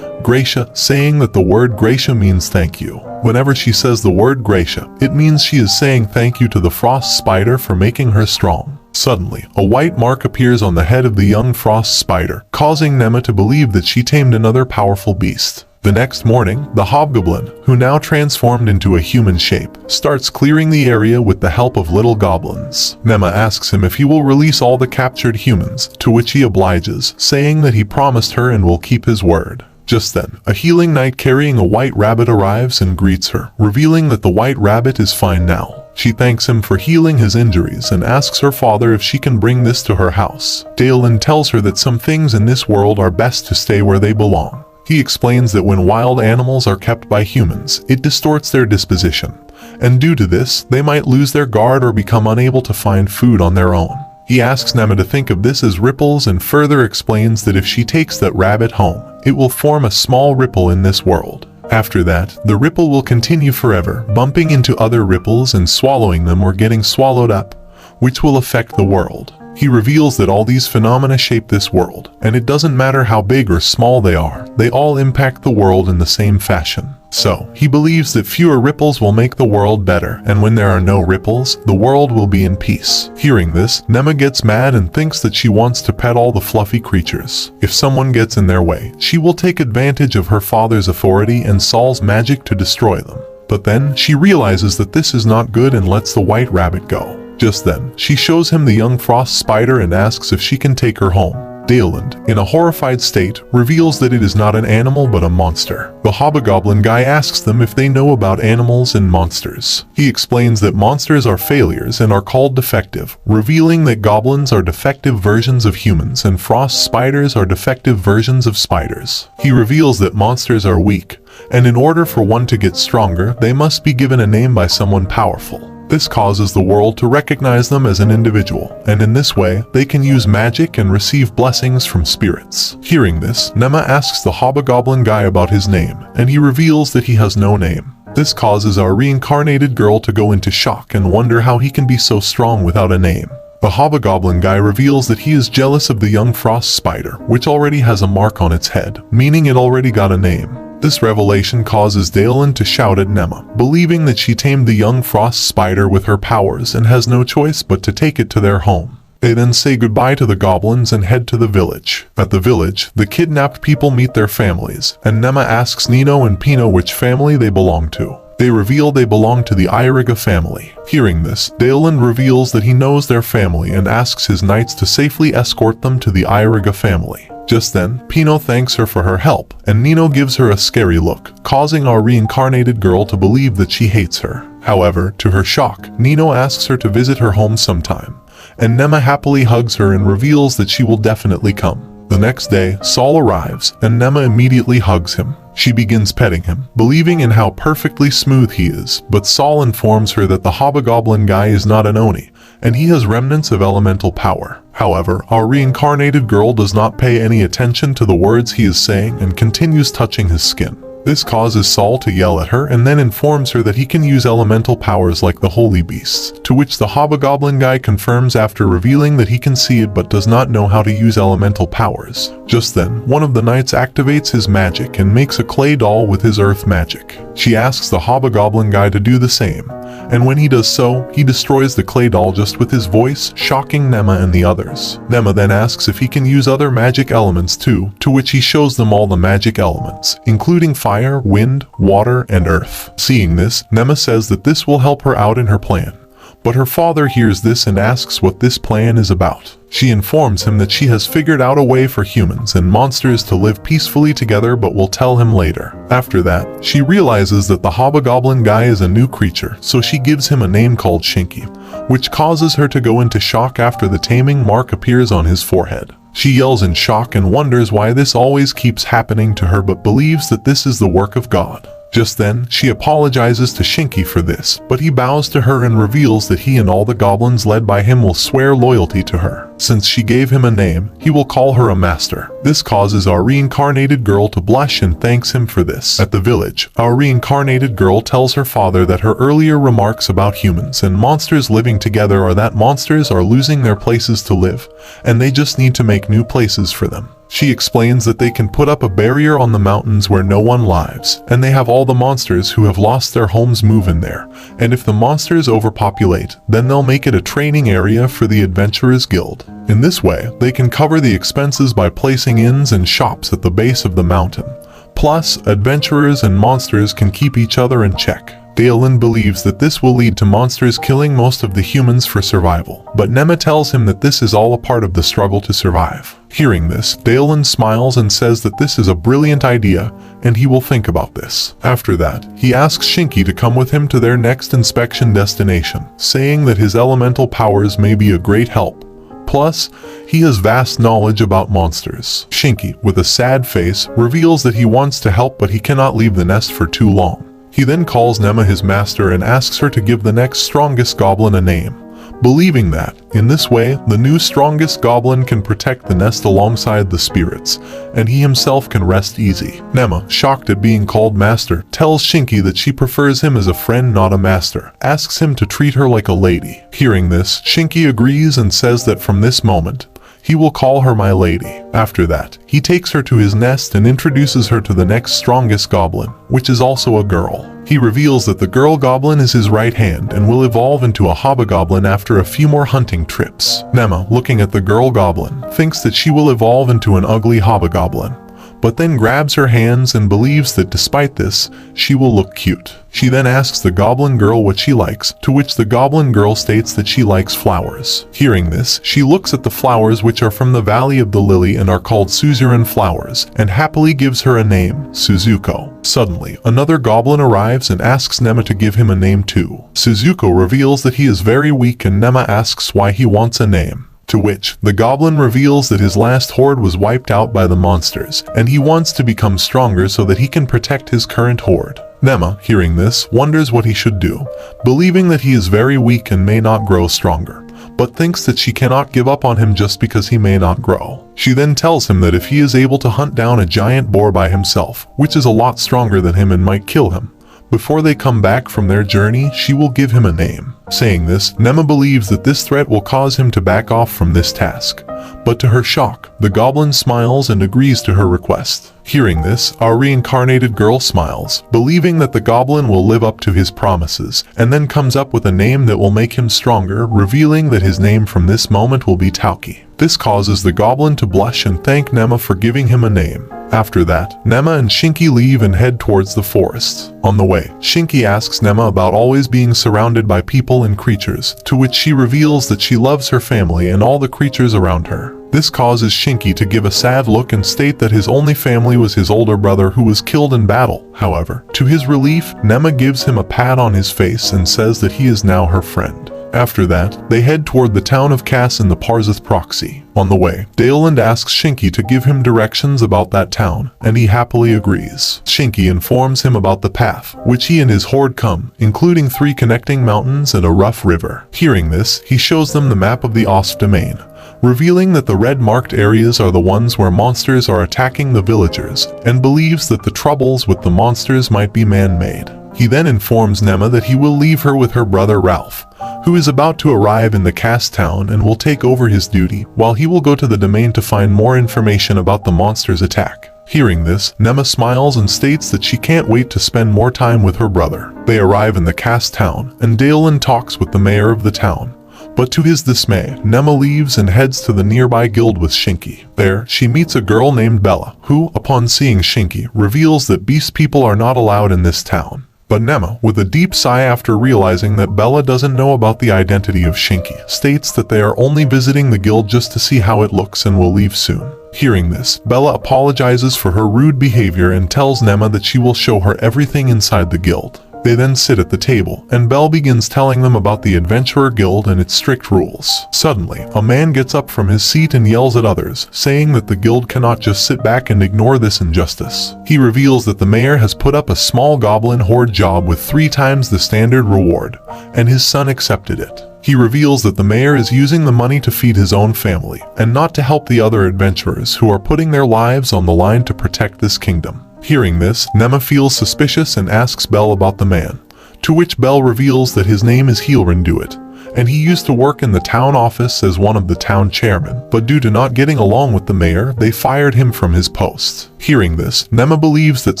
[SPEAKER 1] Gracia, saying that the word Gracia means thank you. Whenever she says the word Gracia, it means she is saying thank you to the frost spider for making her strong. Suddenly, a white mark appears on the head of the young frost spider, causing Nema to believe that she tamed another powerful beast. The next morning, the hobgoblin, who now transformed into a human shape, starts clearing the area with the help of little goblins. Nema asks him if he will release all the captured humans, to which he obliges, saying that he promised her and will keep his word. Just then, a healing knight carrying a white rabbit arrives and greets her, revealing that the white rabbit is fine now. She thanks him for healing his injuries and asks her father if she can bring this to her house. Dalen tells her that some things in this world are best to stay where they belong. He explains that when wild animals are kept by humans, it distorts their disposition, and due to this, they might lose their guard or become unable to find food on their own. He asks Nema to think of this as ripples and further explains that if she takes that rabbit home, it will form a small ripple in this world. After that, the ripple will continue forever, bumping into other ripples and swallowing them or getting swallowed up, which will affect the world. He reveals that all these phenomena shape this world, and it doesn't matter how big or small they are, they all impact the world in the same fashion. So, he believes that fewer ripples will make the world better, and when there are no ripples, the world will be in peace. Hearing this, Nema gets mad and thinks that she wants to pet all the fluffy creatures. If someone gets in their way, she will take advantage of her father's authority and Saul's magic to destroy them. But then, she realizes that this is not good and lets the white rabbit go. Just then, she shows him the young frost spider and asks if she can take her home. Daland, in a horrified state, reveals that it is not an animal but a monster. The hobgoblin guy asks them if they know about animals and monsters. He explains that monsters are failures and are called defective, revealing that goblins are defective versions of humans and frost spiders are defective versions of spiders. He reveals that monsters are weak, and in order for one to get stronger, they must be given a name by someone powerful. This causes the world to recognize them as an individual, and in this way, they can use magic and receive blessings from spirits. Hearing this, Nema asks the hobgoblin guy about his name, and he reveals that he has no name. This causes our reincarnated girl to go into shock and wonder how he can be so strong without a name. The hobgoblin guy reveals that he is jealous of the young frost spider, which already has a mark on its head, meaning it already got a name. This revelation causes Daland to shout at Nema, believing that she tamed the young frost spider with her powers and has no choice but to take it to their home. They then say goodbye to the goblins and head to the village. At the village, the kidnapped people meet their families, and Nema asks Nino and Pino which family they belong to. They reveal they belong to the Iriga family. Hearing this, Daland reveals that he knows their family and asks his knights to safely escort them to the Iriga family. Just then, Pino thanks her for her help, and Nino gives her a scary look, causing our reincarnated girl to believe that she hates her. However, to her shock, Nino asks her to visit her home sometime, and Nema happily hugs her and reveals that she will definitely come. The next day, Saul arrives, and Nema immediately hugs him. She begins petting him, believing in how perfectly smooth he is, but Saul informs her that the hobgoblin guy is not an Oni, and he has remnants of elemental power. However, our reincarnated girl does not pay any attention to the words he is saying and continues touching his skin. This causes Saul to yell at her and then informs her that he can use elemental powers like the holy beasts, to which the hobgoblin guy confirms after revealing that he can see it but does not know how to use elemental powers. Just then, one of the knights activates his magic and makes a clay doll with his earth magic. She asks the hobgoblin guy to do the same, and when he does so, he destroys the clay doll just with his voice, shocking Nema and the others. Nema then asks if he can use other magic elements too, to which he shows them all the magic elements, including fire, wind, water, and earth. Seeing this, Nema says that this will help her out in her plan. But her father hears this and asks what this plan is about. She informs him that she has figured out a way for humans and monsters to live peacefully together but will tell him later. After that, she realizes that the hobgoblin guy is a new creature, so she gives him a name called Shinky, which causes her to go into shock after the taming mark appears on his forehead. She yells in shock and wonders why this always keeps happening to her but believes that this is the work of God. Just then, she apologizes to Shinky for this, but he bows to her and reveals that he and all the goblins led by him will swear loyalty to her. Since she gave him a name, he will call her a master. This causes our reincarnated girl to blush and thanks him for this. At the village, our reincarnated girl tells her father that her earlier remarks about humans and monsters living together are that monsters are losing their places to live, and they just need to make new places for them. She explains that they can put up a barrier on the mountains where no one lives, and they have all the monsters who have lost their homes move in there, and if the monsters overpopulate, then they'll make it a training area for the Adventurers Guild. In this way, they can cover the expenses by placing inns and shops at the base of the mountain. Plus, adventurers and monsters can keep each other in check. Daland believes that this will lead to monsters killing most of the humans for survival, but Nema tells him that this is all a part of the struggle to survive. Hearing this, Daland smiles and says that this is a brilliant idea, and he will think about this. After that, he asks Shinky to come with him to their next inspection destination, saying that his elemental powers may be a great help. Plus, he has vast knowledge about monsters. Shinky, with a sad face, reveals that he wants to help but he cannot leave the nest for too long. He then calls Nema his master and asks her to give the next strongest goblin a name, believing that, in this way, the new strongest goblin can protect the nest alongside the spirits, and he himself can rest easy. Nema, shocked at being called master, tells Shinky that she prefers him as a friend not a master, asks him to treat her like a lady. Hearing this, Shinky agrees and says that from this moment, he will call her my lady. After that, he takes her to his nest and introduces her to the next strongest goblin, which is also a girl. He reveals that the girl goblin is his right hand and will evolve into a hobgoblin after a few more hunting trips. Nema, looking at the girl goblin, thinks that she will evolve into an ugly hobgoblin. but then grabs her hands and believes that despite this, she will look cute. She then asks the goblin girl what she likes, to which the goblin girl states that she likes flowers. Hearing this, she looks at the flowers which are from the Valley of the Lily and are called suzerain flowers, and happily gives her a name, Suzuko. Suddenly, another goblin arrives and asks Nema to give him a name too. Suzuko reveals that he is very weak and Nema asks why he wants a name. To which, the goblin reveals that his last horde was wiped out by the monsters, and he wants to become stronger so that he can protect his current horde. Nema, hearing this, wonders what he should do, believing that he is very weak and may not grow stronger, but thinks that she cannot give up on him just because he may not grow. She then tells him that if he is able to hunt down a giant boar by himself, which is a lot stronger than him and might kill him, before they come back from their journey, she will give him a name. Saying this, Nema believes that this threat will cause him to back off from this task. But to her shock, the goblin smiles and agrees to her request. Hearing this, our reincarnated girl smiles, believing that the goblin will live up to his promises, and then comes up with a name that will make him stronger, revealing that his name from this moment will be Tauki. This causes the goblin to blush and thank Nema for giving him a name. After that, Nema and Shinki leave and head towards the forest. On the way, Shinki asks Nema about always being surrounded by people and creatures, to which she reveals that she loves her family and all the creatures around her. This causes Shinki to give a sad look and state that his only family was his older brother who was killed in battle. However, to his relief, Nema gives him a pat on his face and says that he is now her friend. After that, they head toward the town of Cass in the Parzith proxy. On the way, Daleland asks Shinki to give him directions about that town, and he happily agrees. Shinki informs him about the path, which he and his horde come, including 3 connecting mountains and a rough river. Hearing this, he shows them the map of the Osp domain, revealing that the red-marked areas are the ones where monsters are attacking the villagers, and believes that the troubles with the monsters might be man-made. He then informs Nema that he will leave her with her brother Ralph, who is about to arrive in the Cass town and will take over his duty, while he will go to the domain to find more information about the monster's attack. Hearing this, Nema smiles and states that she can't wait to spend more time with her brother. They arrive in the Cass town, and Daleland talks with the mayor of the town. But to his dismay, Nema leaves and heads to the nearby guild with Shinki. There, she meets a girl named Bella, who, upon seeing Shinki, reveals that beast people are not allowed in this town. But Nema, with a deep sigh after realizing that Bella doesn't know about the identity of Shinki, states that they are only visiting the guild just to see how it looks and will leave soon. Hearing this, Bella apologizes for her rude behavior and tells Nema that she will show her everything inside the guild. They then sit at the table, and Belle begins telling them about the Adventurer Guild and its strict rules. Suddenly, a man gets up from his seat and yells at others, saying that the guild cannot just sit back and ignore this injustice. He reveals that the mayor has put up a small goblin horde job with 3 times the standard reward, and his son accepted it. He reveals that the mayor is using the money to feed his own family, and not to help the other adventurers who are putting their lives on the line to protect this kingdom. Hearing this, Nema feels suspicious and asks Belle about the man, to which Belle reveals that his name is Heelrenduit, and he used to work in the town office as one of the town chairmen, but due to not getting along with the mayor, they fired him from his post. Hearing this, Nema believes that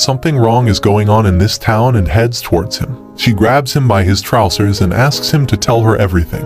[SPEAKER 1] something wrong is going on in this town and heads towards him. She grabs him by his trousers and asks him to tell her everything,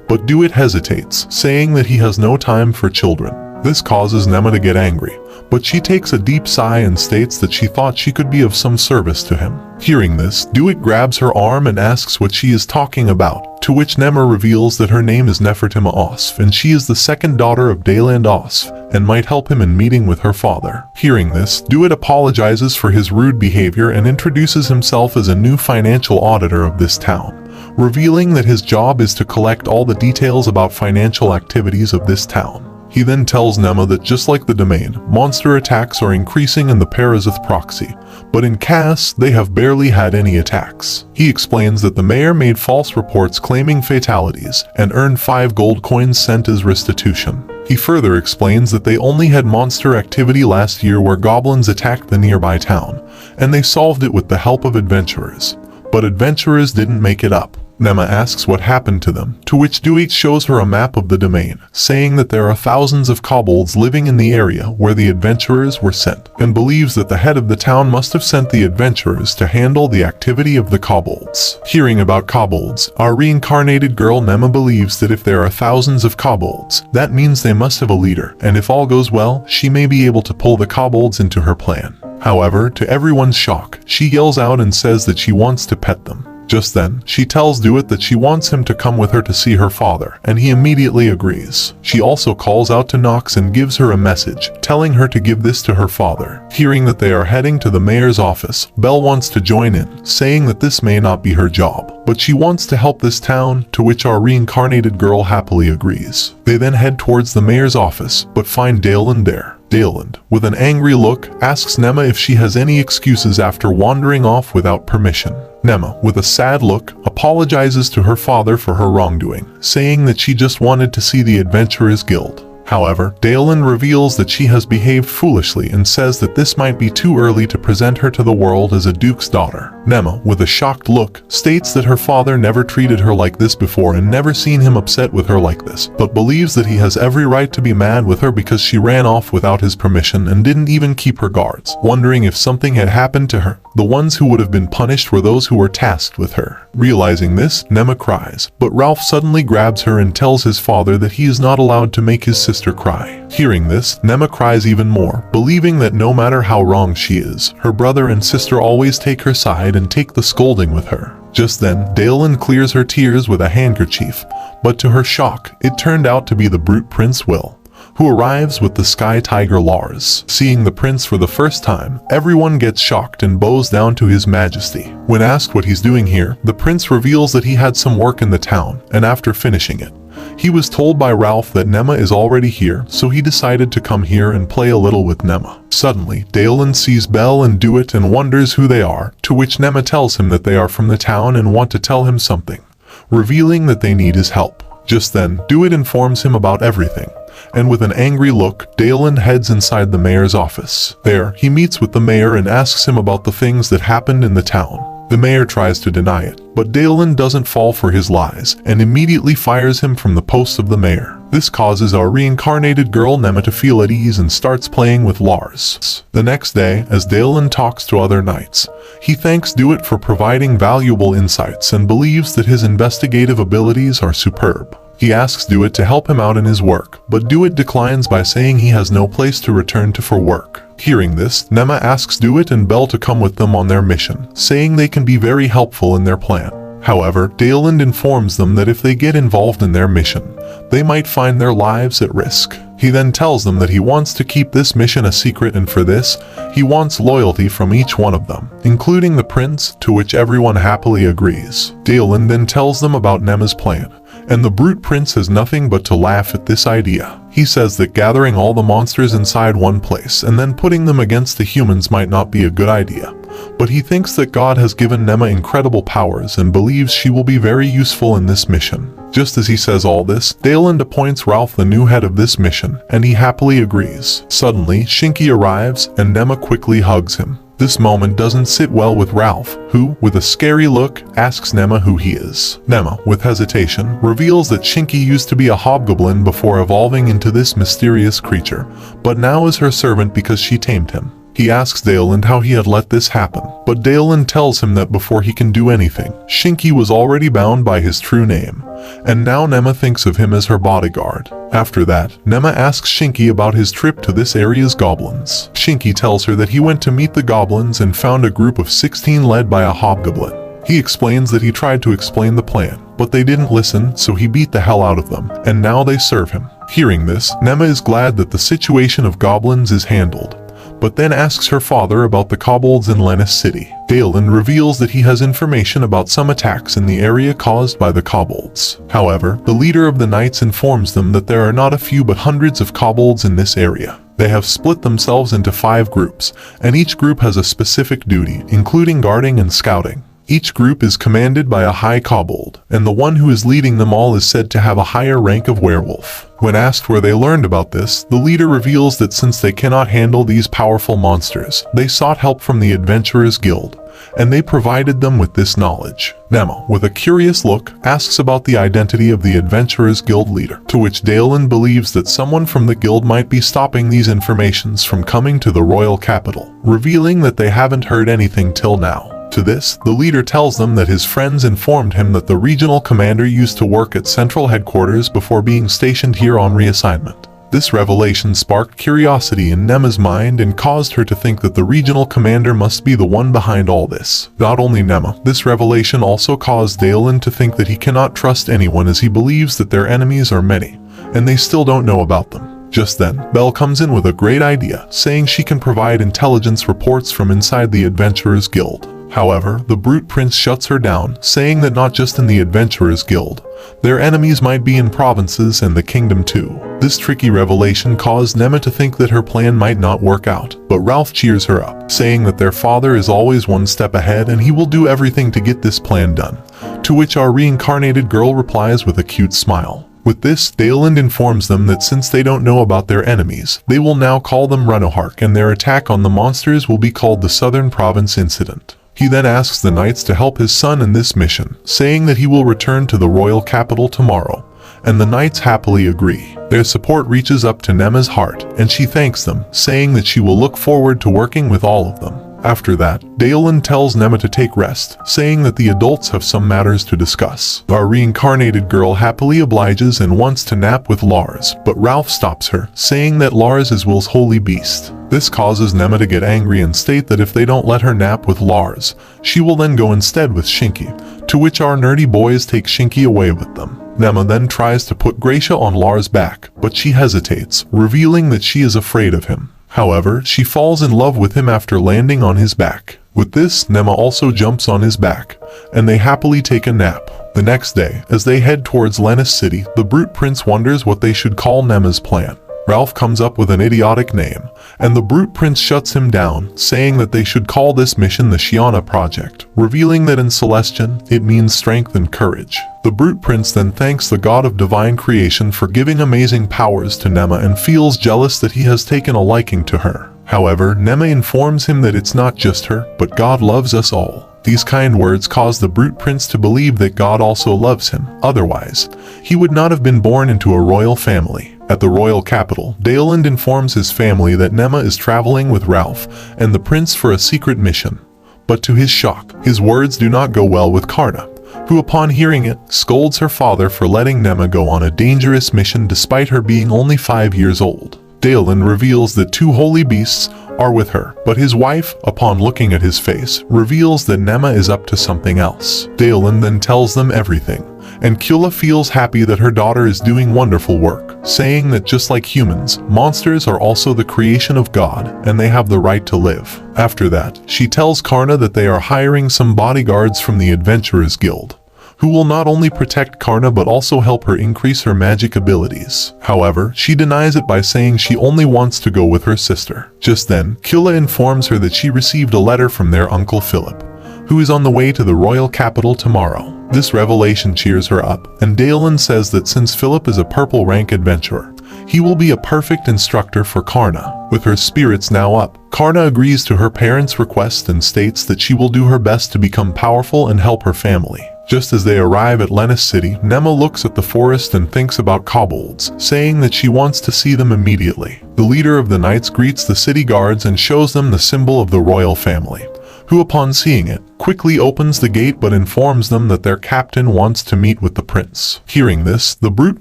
[SPEAKER 1] but Duit hesitates, saying that he has no time for children. This causes Nema to get angry, but she takes a deep sigh and states that she thought she could be of some service to him. Hearing this, Duit grabs her arm and asks what she is talking about, to which Nema reveals that her name is Nefertima Osf and she is the second daughter of Dayland Osf and might help him in meeting with her father. Hearing this, Duit apologizes for his rude behavior and introduces himself as a new financial auditor of this town, revealing that his job is to collect all the details about financial activities of this town. He then tells Nema that just like the domain, monster attacks are increasing in the Parazith proxy, but in Cass, they have barely had any attacks. He explains that the mayor made false reports claiming fatalities and earned 5 gold coins sent as restitution. He further explains that they only had monster activity last year where goblins attacked the nearby town, and they solved it with the help of adventurers. But adventurers didn't make it up. Nema asks what happened to them, to which Duet shows her a map of the domain, saying that there are thousands of kobolds living in the area where the adventurers were sent, and believes that the head of the town must have sent the adventurers to handle the activity of the kobolds. Hearing about kobolds, our reincarnated girl Nema believes that if there are thousands of kobolds, that means they must have a leader, and if all goes well, she may be able to pull the kobolds into her plan. However, to everyone's shock, she yells out and says that she wants to pet them. Just then, she tells Duet that she wants him to come with her to see her father, and he immediately agrees. She also calls out to Nox and gives her a message, telling her to give this to her father. Hearing that they are heading to the mayor's office, Belle wants to join in, saying that this may not be her job, but she wants to help this town, to which our reincarnated girl happily agrees. They then head towards the mayor's office, but find Dalen there. Dalen, with an angry look, asks Nema if she has any excuses after wandering off without permission. Nema, with a sad look, apologizes to her father for her wrongdoing, saying that she just wanted to see the Adventurers Guild. However, Dalen reveals that she has behaved foolishly and says that this might be too early to present her to the world as a duke's daughter. Nema, with a shocked look, states that her father never treated her like this before and never seen him upset with her like this, but believes that he has every right to be mad with her because she ran off without his permission and didn't even keep her guards, wondering if something had happened to her. The ones who would have been punished were those who were tasked with her. Realizing this, Nema cries, but Ralph suddenly grabs her and tells his father that he is not allowed to make his sister cry. Hearing this, Nema cries even more, believing that no matter how wrong she is, her brother and sister always take her side and take the scolding with her. Just then, Dalen clears her tears with a handkerchief, but to her shock, it turned out to be the brute Prince Will, who arrives with the sky tiger Lars. Seeing the prince for the first time, everyone gets shocked and bows down to his majesty. When asked what he's doing here, the prince reveals that he had some work in the town, and after finishing it, he was told by Ralph that Nema is already here, so he decided to come here and play a little with Nema. Suddenly, Dalen sees Belle and Duet and wonders who they are, to which Nema tells him that they are from the town and want to tell him something, revealing that they need his help. Just then, Duet informs him about everything, and with an angry look, Dalen heads inside the mayor's office. There, he meets with the mayor and asks him about the things that happened in the town. The mayor tries to deny it, but Dalen doesn't fall for his lies and immediately fires him from the post of the mayor. This causes our reincarnated girl Nema to feel at ease and starts playing with Lars. The next day, as Dalen talks to other knights, he thanks Duet for providing valuable insights and believes that his investigative abilities are superb. He asks Duet to help him out in his work, but Duet declines by saying he has no place to return to for work. Hearing this, Nema asks Duet and Belle to come with them on their mission, saying they can be very helpful in their plan. However, Dalen informs them that if they get involved in their mission, they might find their lives at risk. He then tells them that he wants to keep this mission a secret, and for this, he wants loyalty from each one of them, including the prince, to which everyone happily agrees. Dalen then tells them about Nema's plan, and the brute prince has nothing but to laugh at this idea. He says that gathering all the monsters inside one place and then putting them against the humans might not be a good idea, but he thinks that God has given Nema incredible powers and believes she will be very useful in this mission. Just as he says all this, Dalen appoints Ralph the new head of this mission, and he happily agrees. Suddenly, Shinky arrives, and Nema quickly hugs him. This moment doesn't sit well with Ralph, who, with a scary look, asks Nema who he is. Nema, with hesitation, reveals that Shinky used to be a hobgoblin before evolving into this mysterious creature, but now is her servant because she tamed him. He asks Dalen how he had let this happen, but Dalen tells him that before he can do anything, Shinky was already bound by his true name, and now Nema thinks of him as her bodyguard. After that, Nema asks Shinky about his trip to this area's goblins. Shinky tells her that he went to meet the goblins and found a group of 16 led by a hobgoblin. He explains that he tried to explain the plan, but they didn't listen, so he beat the hell out of them, and now they serve him. Hearing this, Nema is glad that the situation of goblins is handled, but then asks her father about the kobolds in Lennis City. Dalen reveals that he has information about some attacks in the area caused by the kobolds. However, the leader of the knights informs them that there are not a few but hundreds of kobolds in this area. They have split themselves into 5 groups, and each group has a specific duty, including guarding and scouting. Each group is commanded by a high kobold, and the one who is leading them all is said to have a higher rank of werewolf. When asked where they learned about this, the leader reveals that since they cannot handle these powerful monsters, they sought help from the Adventurers Guild, and they provided them with this knowledge. Nema, with a curious look, asks about the identity of the Adventurers Guild leader, to which Dalen believes that someone from the guild might be stopping these informations from coming to the royal capital, revealing that they haven't heard anything till now. To this, the leader tells them that his friends informed him that the regional commander used to work at central headquarters before being stationed here on reassignment. This revelation sparked curiosity in Nema's mind and caused her to think that the regional commander must be the one behind all this. Not only Nema, this revelation also caused Dalen to think that he cannot trust anyone, as he believes that their enemies are many, and they still don't know about them. Just then, Belle comes in with a great idea, saying she can provide intelligence reports from inside the Adventurers Guild. However, the Brute Prince shuts her down, saying that not just in the Adventurers Guild, their enemies might be in provinces and the kingdom too. This tricky revelation caused Nema to think that her plan might not work out, but Ralph cheers her up, saying that their father is always one step ahead and he will do everything to get this plan done, to which our reincarnated girl replies with a cute smile. With this, Dalen informs them that since they don't know about their enemies, they will now call them Renohark, and their attack on the monsters will be called the Southern Province Incident. He then asks the knights to help his son in this mission, saying that he will return to the royal capital tomorrow, and the knights happily agree. Their support reaches up to Nema's heart, and she thanks them, saying that she will look forward to working with all of them. After that, Dalen tells Nema to take rest, saying that the adults have some matters to discuss. Our reincarnated girl happily obliges and wants to nap with Lars, but Ralph stops her, saying that Lars is Will's holy beast. This causes Nema to get angry and state that if they don't let her nap with Lars, she will then go instead with Shinky, to which our nerdy boys take Shinky away with them. Nema then tries to put Gracia on Lars' back, but she hesitates, revealing that she is afraid of him. However, she falls in love with him after landing on his back. With this, Nema also jumps on his back, and they happily take a nap. The next day, as they head towards Lennis City, the Brute Prince wonders what they should call Nema's plan. Ralph comes up with an idiotic name, and the Brute Prince shuts him down, saying that they should call this mission the Shiana Project, revealing that in Celestian, it means strength and courage. The Brute Prince then thanks the god of divine creation for giving amazing powers to Nema and feels jealous that he has taken a liking to her. However, Nema informs him that it's not just her, but God loves us all. These kind words cause the Brute Prince to believe that God also loves him, otherwise, he would not have been born into a royal family. At the royal capital, Dalen informs his family that Nema is traveling with Ralph and the prince for a secret mission. But to his shock, his words do not go well with Karna, who upon hearing it, scolds her father for letting Nema go on a dangerous mission despite her being only 5 years old. Dalen reveals that 2 holy beasts are with her, but his wife, upon looking at his face, reveals that Nema is up to something else. Dalen then tells them everything, and Kula feels happy that her daughter is doing wonderful work, saying that just like humans, monsters are also the creation of God, and they have the right to live. After that, she tells Karna that they are hiring some bodyguards from the Adventurers Guild, who will not only protect Karna but also help her increase her magic abilities. However, she denies it by saying she only wants to go with her sister. Just then, Killa informs her that she received a letter from their uncle Philip, who is on the way to the royal capital tomorrow. This revelation cheers her up, and Dalen says that since Philip is a purple rank adventurer, he will be a perfect instructor for Karna. With her spirits now up, Karna agrees to her parents' request and states that she will do her best to become powerful and help her family. Just as they arrive at Lennis City, Nema looks at the forest and thinks about kobolds, saying that she wants to see them immediately. The leader of the knights greets the city guards and shows them the symbol of the royal family, who upon seeing it, quickly opens the gate but informs them that their captain wants to meet with the prince. Hearing this, the Brute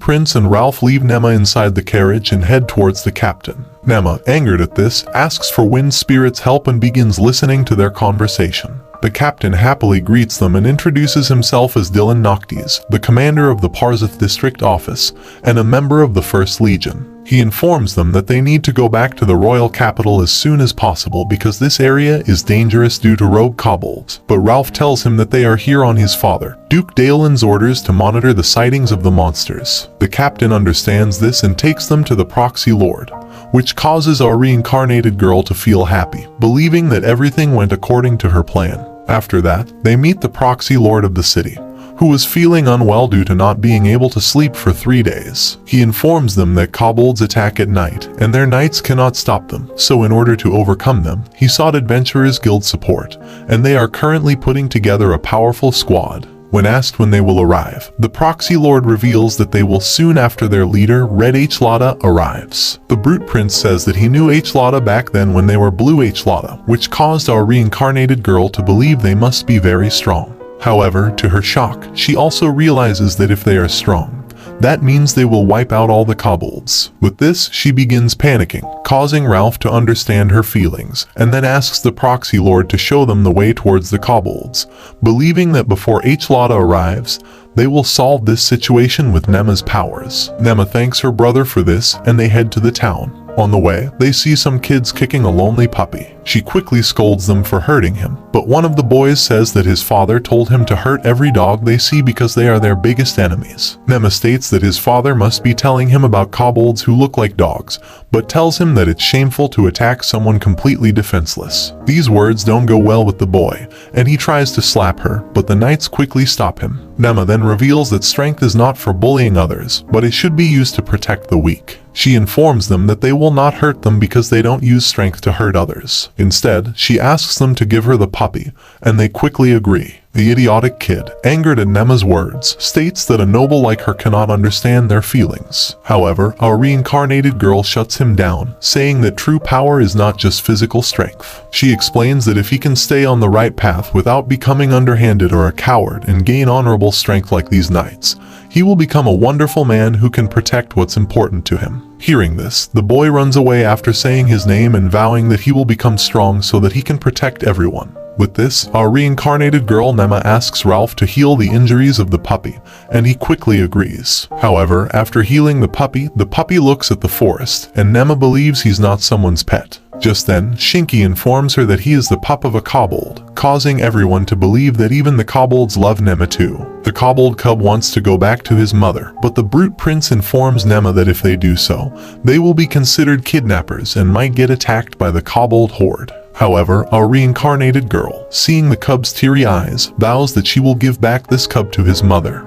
[SPEAKER 1] Prince and Ralph leave Nema inside the carriage and head towards the captain. Nema, angered at this, asks for Wind Spirit's help and begins listening to their conversation. The captain happily greets them and introduces himself as Dylan Noctis, the commander of the Parzith district office and a member of the 1st Legion. He informs them that they need to go back to the royal capital as soon as possible because this area is dangerous due to rogue kobolds. But Ralph tells him that they are here on his father, Duke Dalen's orders to monitor the sightings of the monsters. The captain understands this and takes them to the Proxy Lord, which causes our reincarnated girl to feel happy, believing that everything went according to her plan. After that, they meet the Proxy Lord of the city, who was feeling unwell due to not being able to sleep for 3 days. He informs them that kobolds attack at night, and their knights cannot stop them, so in order to overcome them, he sought Adventurers Guild support, and they are currently putting together a powerful squad. When asked when they will arrive, the Proxy Lord reveals that they will soon after their leader, Red H. Lotta, arrives. The Brute Prince says that he knew H. Lotta back then when they were Blue H. Lotta, which caused our reincarnated girl to believe they must be very strong. However, to her shock, she also realizes that if they are strong, that means they will wipe out all the kobolds. With this, she begins panicking, causing Ralph to understand her feelings, and then asks the Proxy Lord to show them the way towards the kobolds, believing that before H. Lotta arrives, they will solve this situation with Nema's powers. Nema thanks her brother for this, and they head to the town. On the way, they see some kids kicking a lonely puppy. She quickly scolds them for hurting him, but one of the boys says that his father told him to hurt every dog they see because they are their biggest enemies. Nema states that his father must be telling him about kobolds who look like dogs, but tells him that it's shameful to attack someone completely defenseless. These words don't go well with the boy, and he tries to slap her, but the knights quickly stop him. Nema then reveals that strength is not for bullying others, but it should be used to protect the weak. She informs them that they will not hurt them because they don't use strength to hurt others. Instead, she asks them to give her the puppy, and they quickly agree. The idiotic kid, angered at Nema's words, states that a noble like her cannot understand their feelings. However, our reincarnated girl shuts him down, saying that true power is not just physical strength. She explains that if he can stay on the right path without becoming underhanded or a coward and gain honorable strength like these knights, he will become a wonderful man who can protect what's important to him. Hearing this, the boy runs away after saying his name and vowing that he will become strong so that he can protect everyone. With this, our reincarnated girl Nema asks Ralph to heal the injuries of the puppy, and he quickly agrees. However, after healing the puppy looks at the forest, and Nema believes he's not someone's pet. Just then, Shinky informs her that he is the pup of a kobold, causing everyone to believe that even the kobolds love Nema too. The kobold cub wants to go back to his mother, but the Brute Prince informs Nema that if they do so, they will be considered kidnappers and might get attacked by the kobold horde. However, our reincarnated girl, seeing the cub's teary eyes, vows that she will give back this cub to his mother.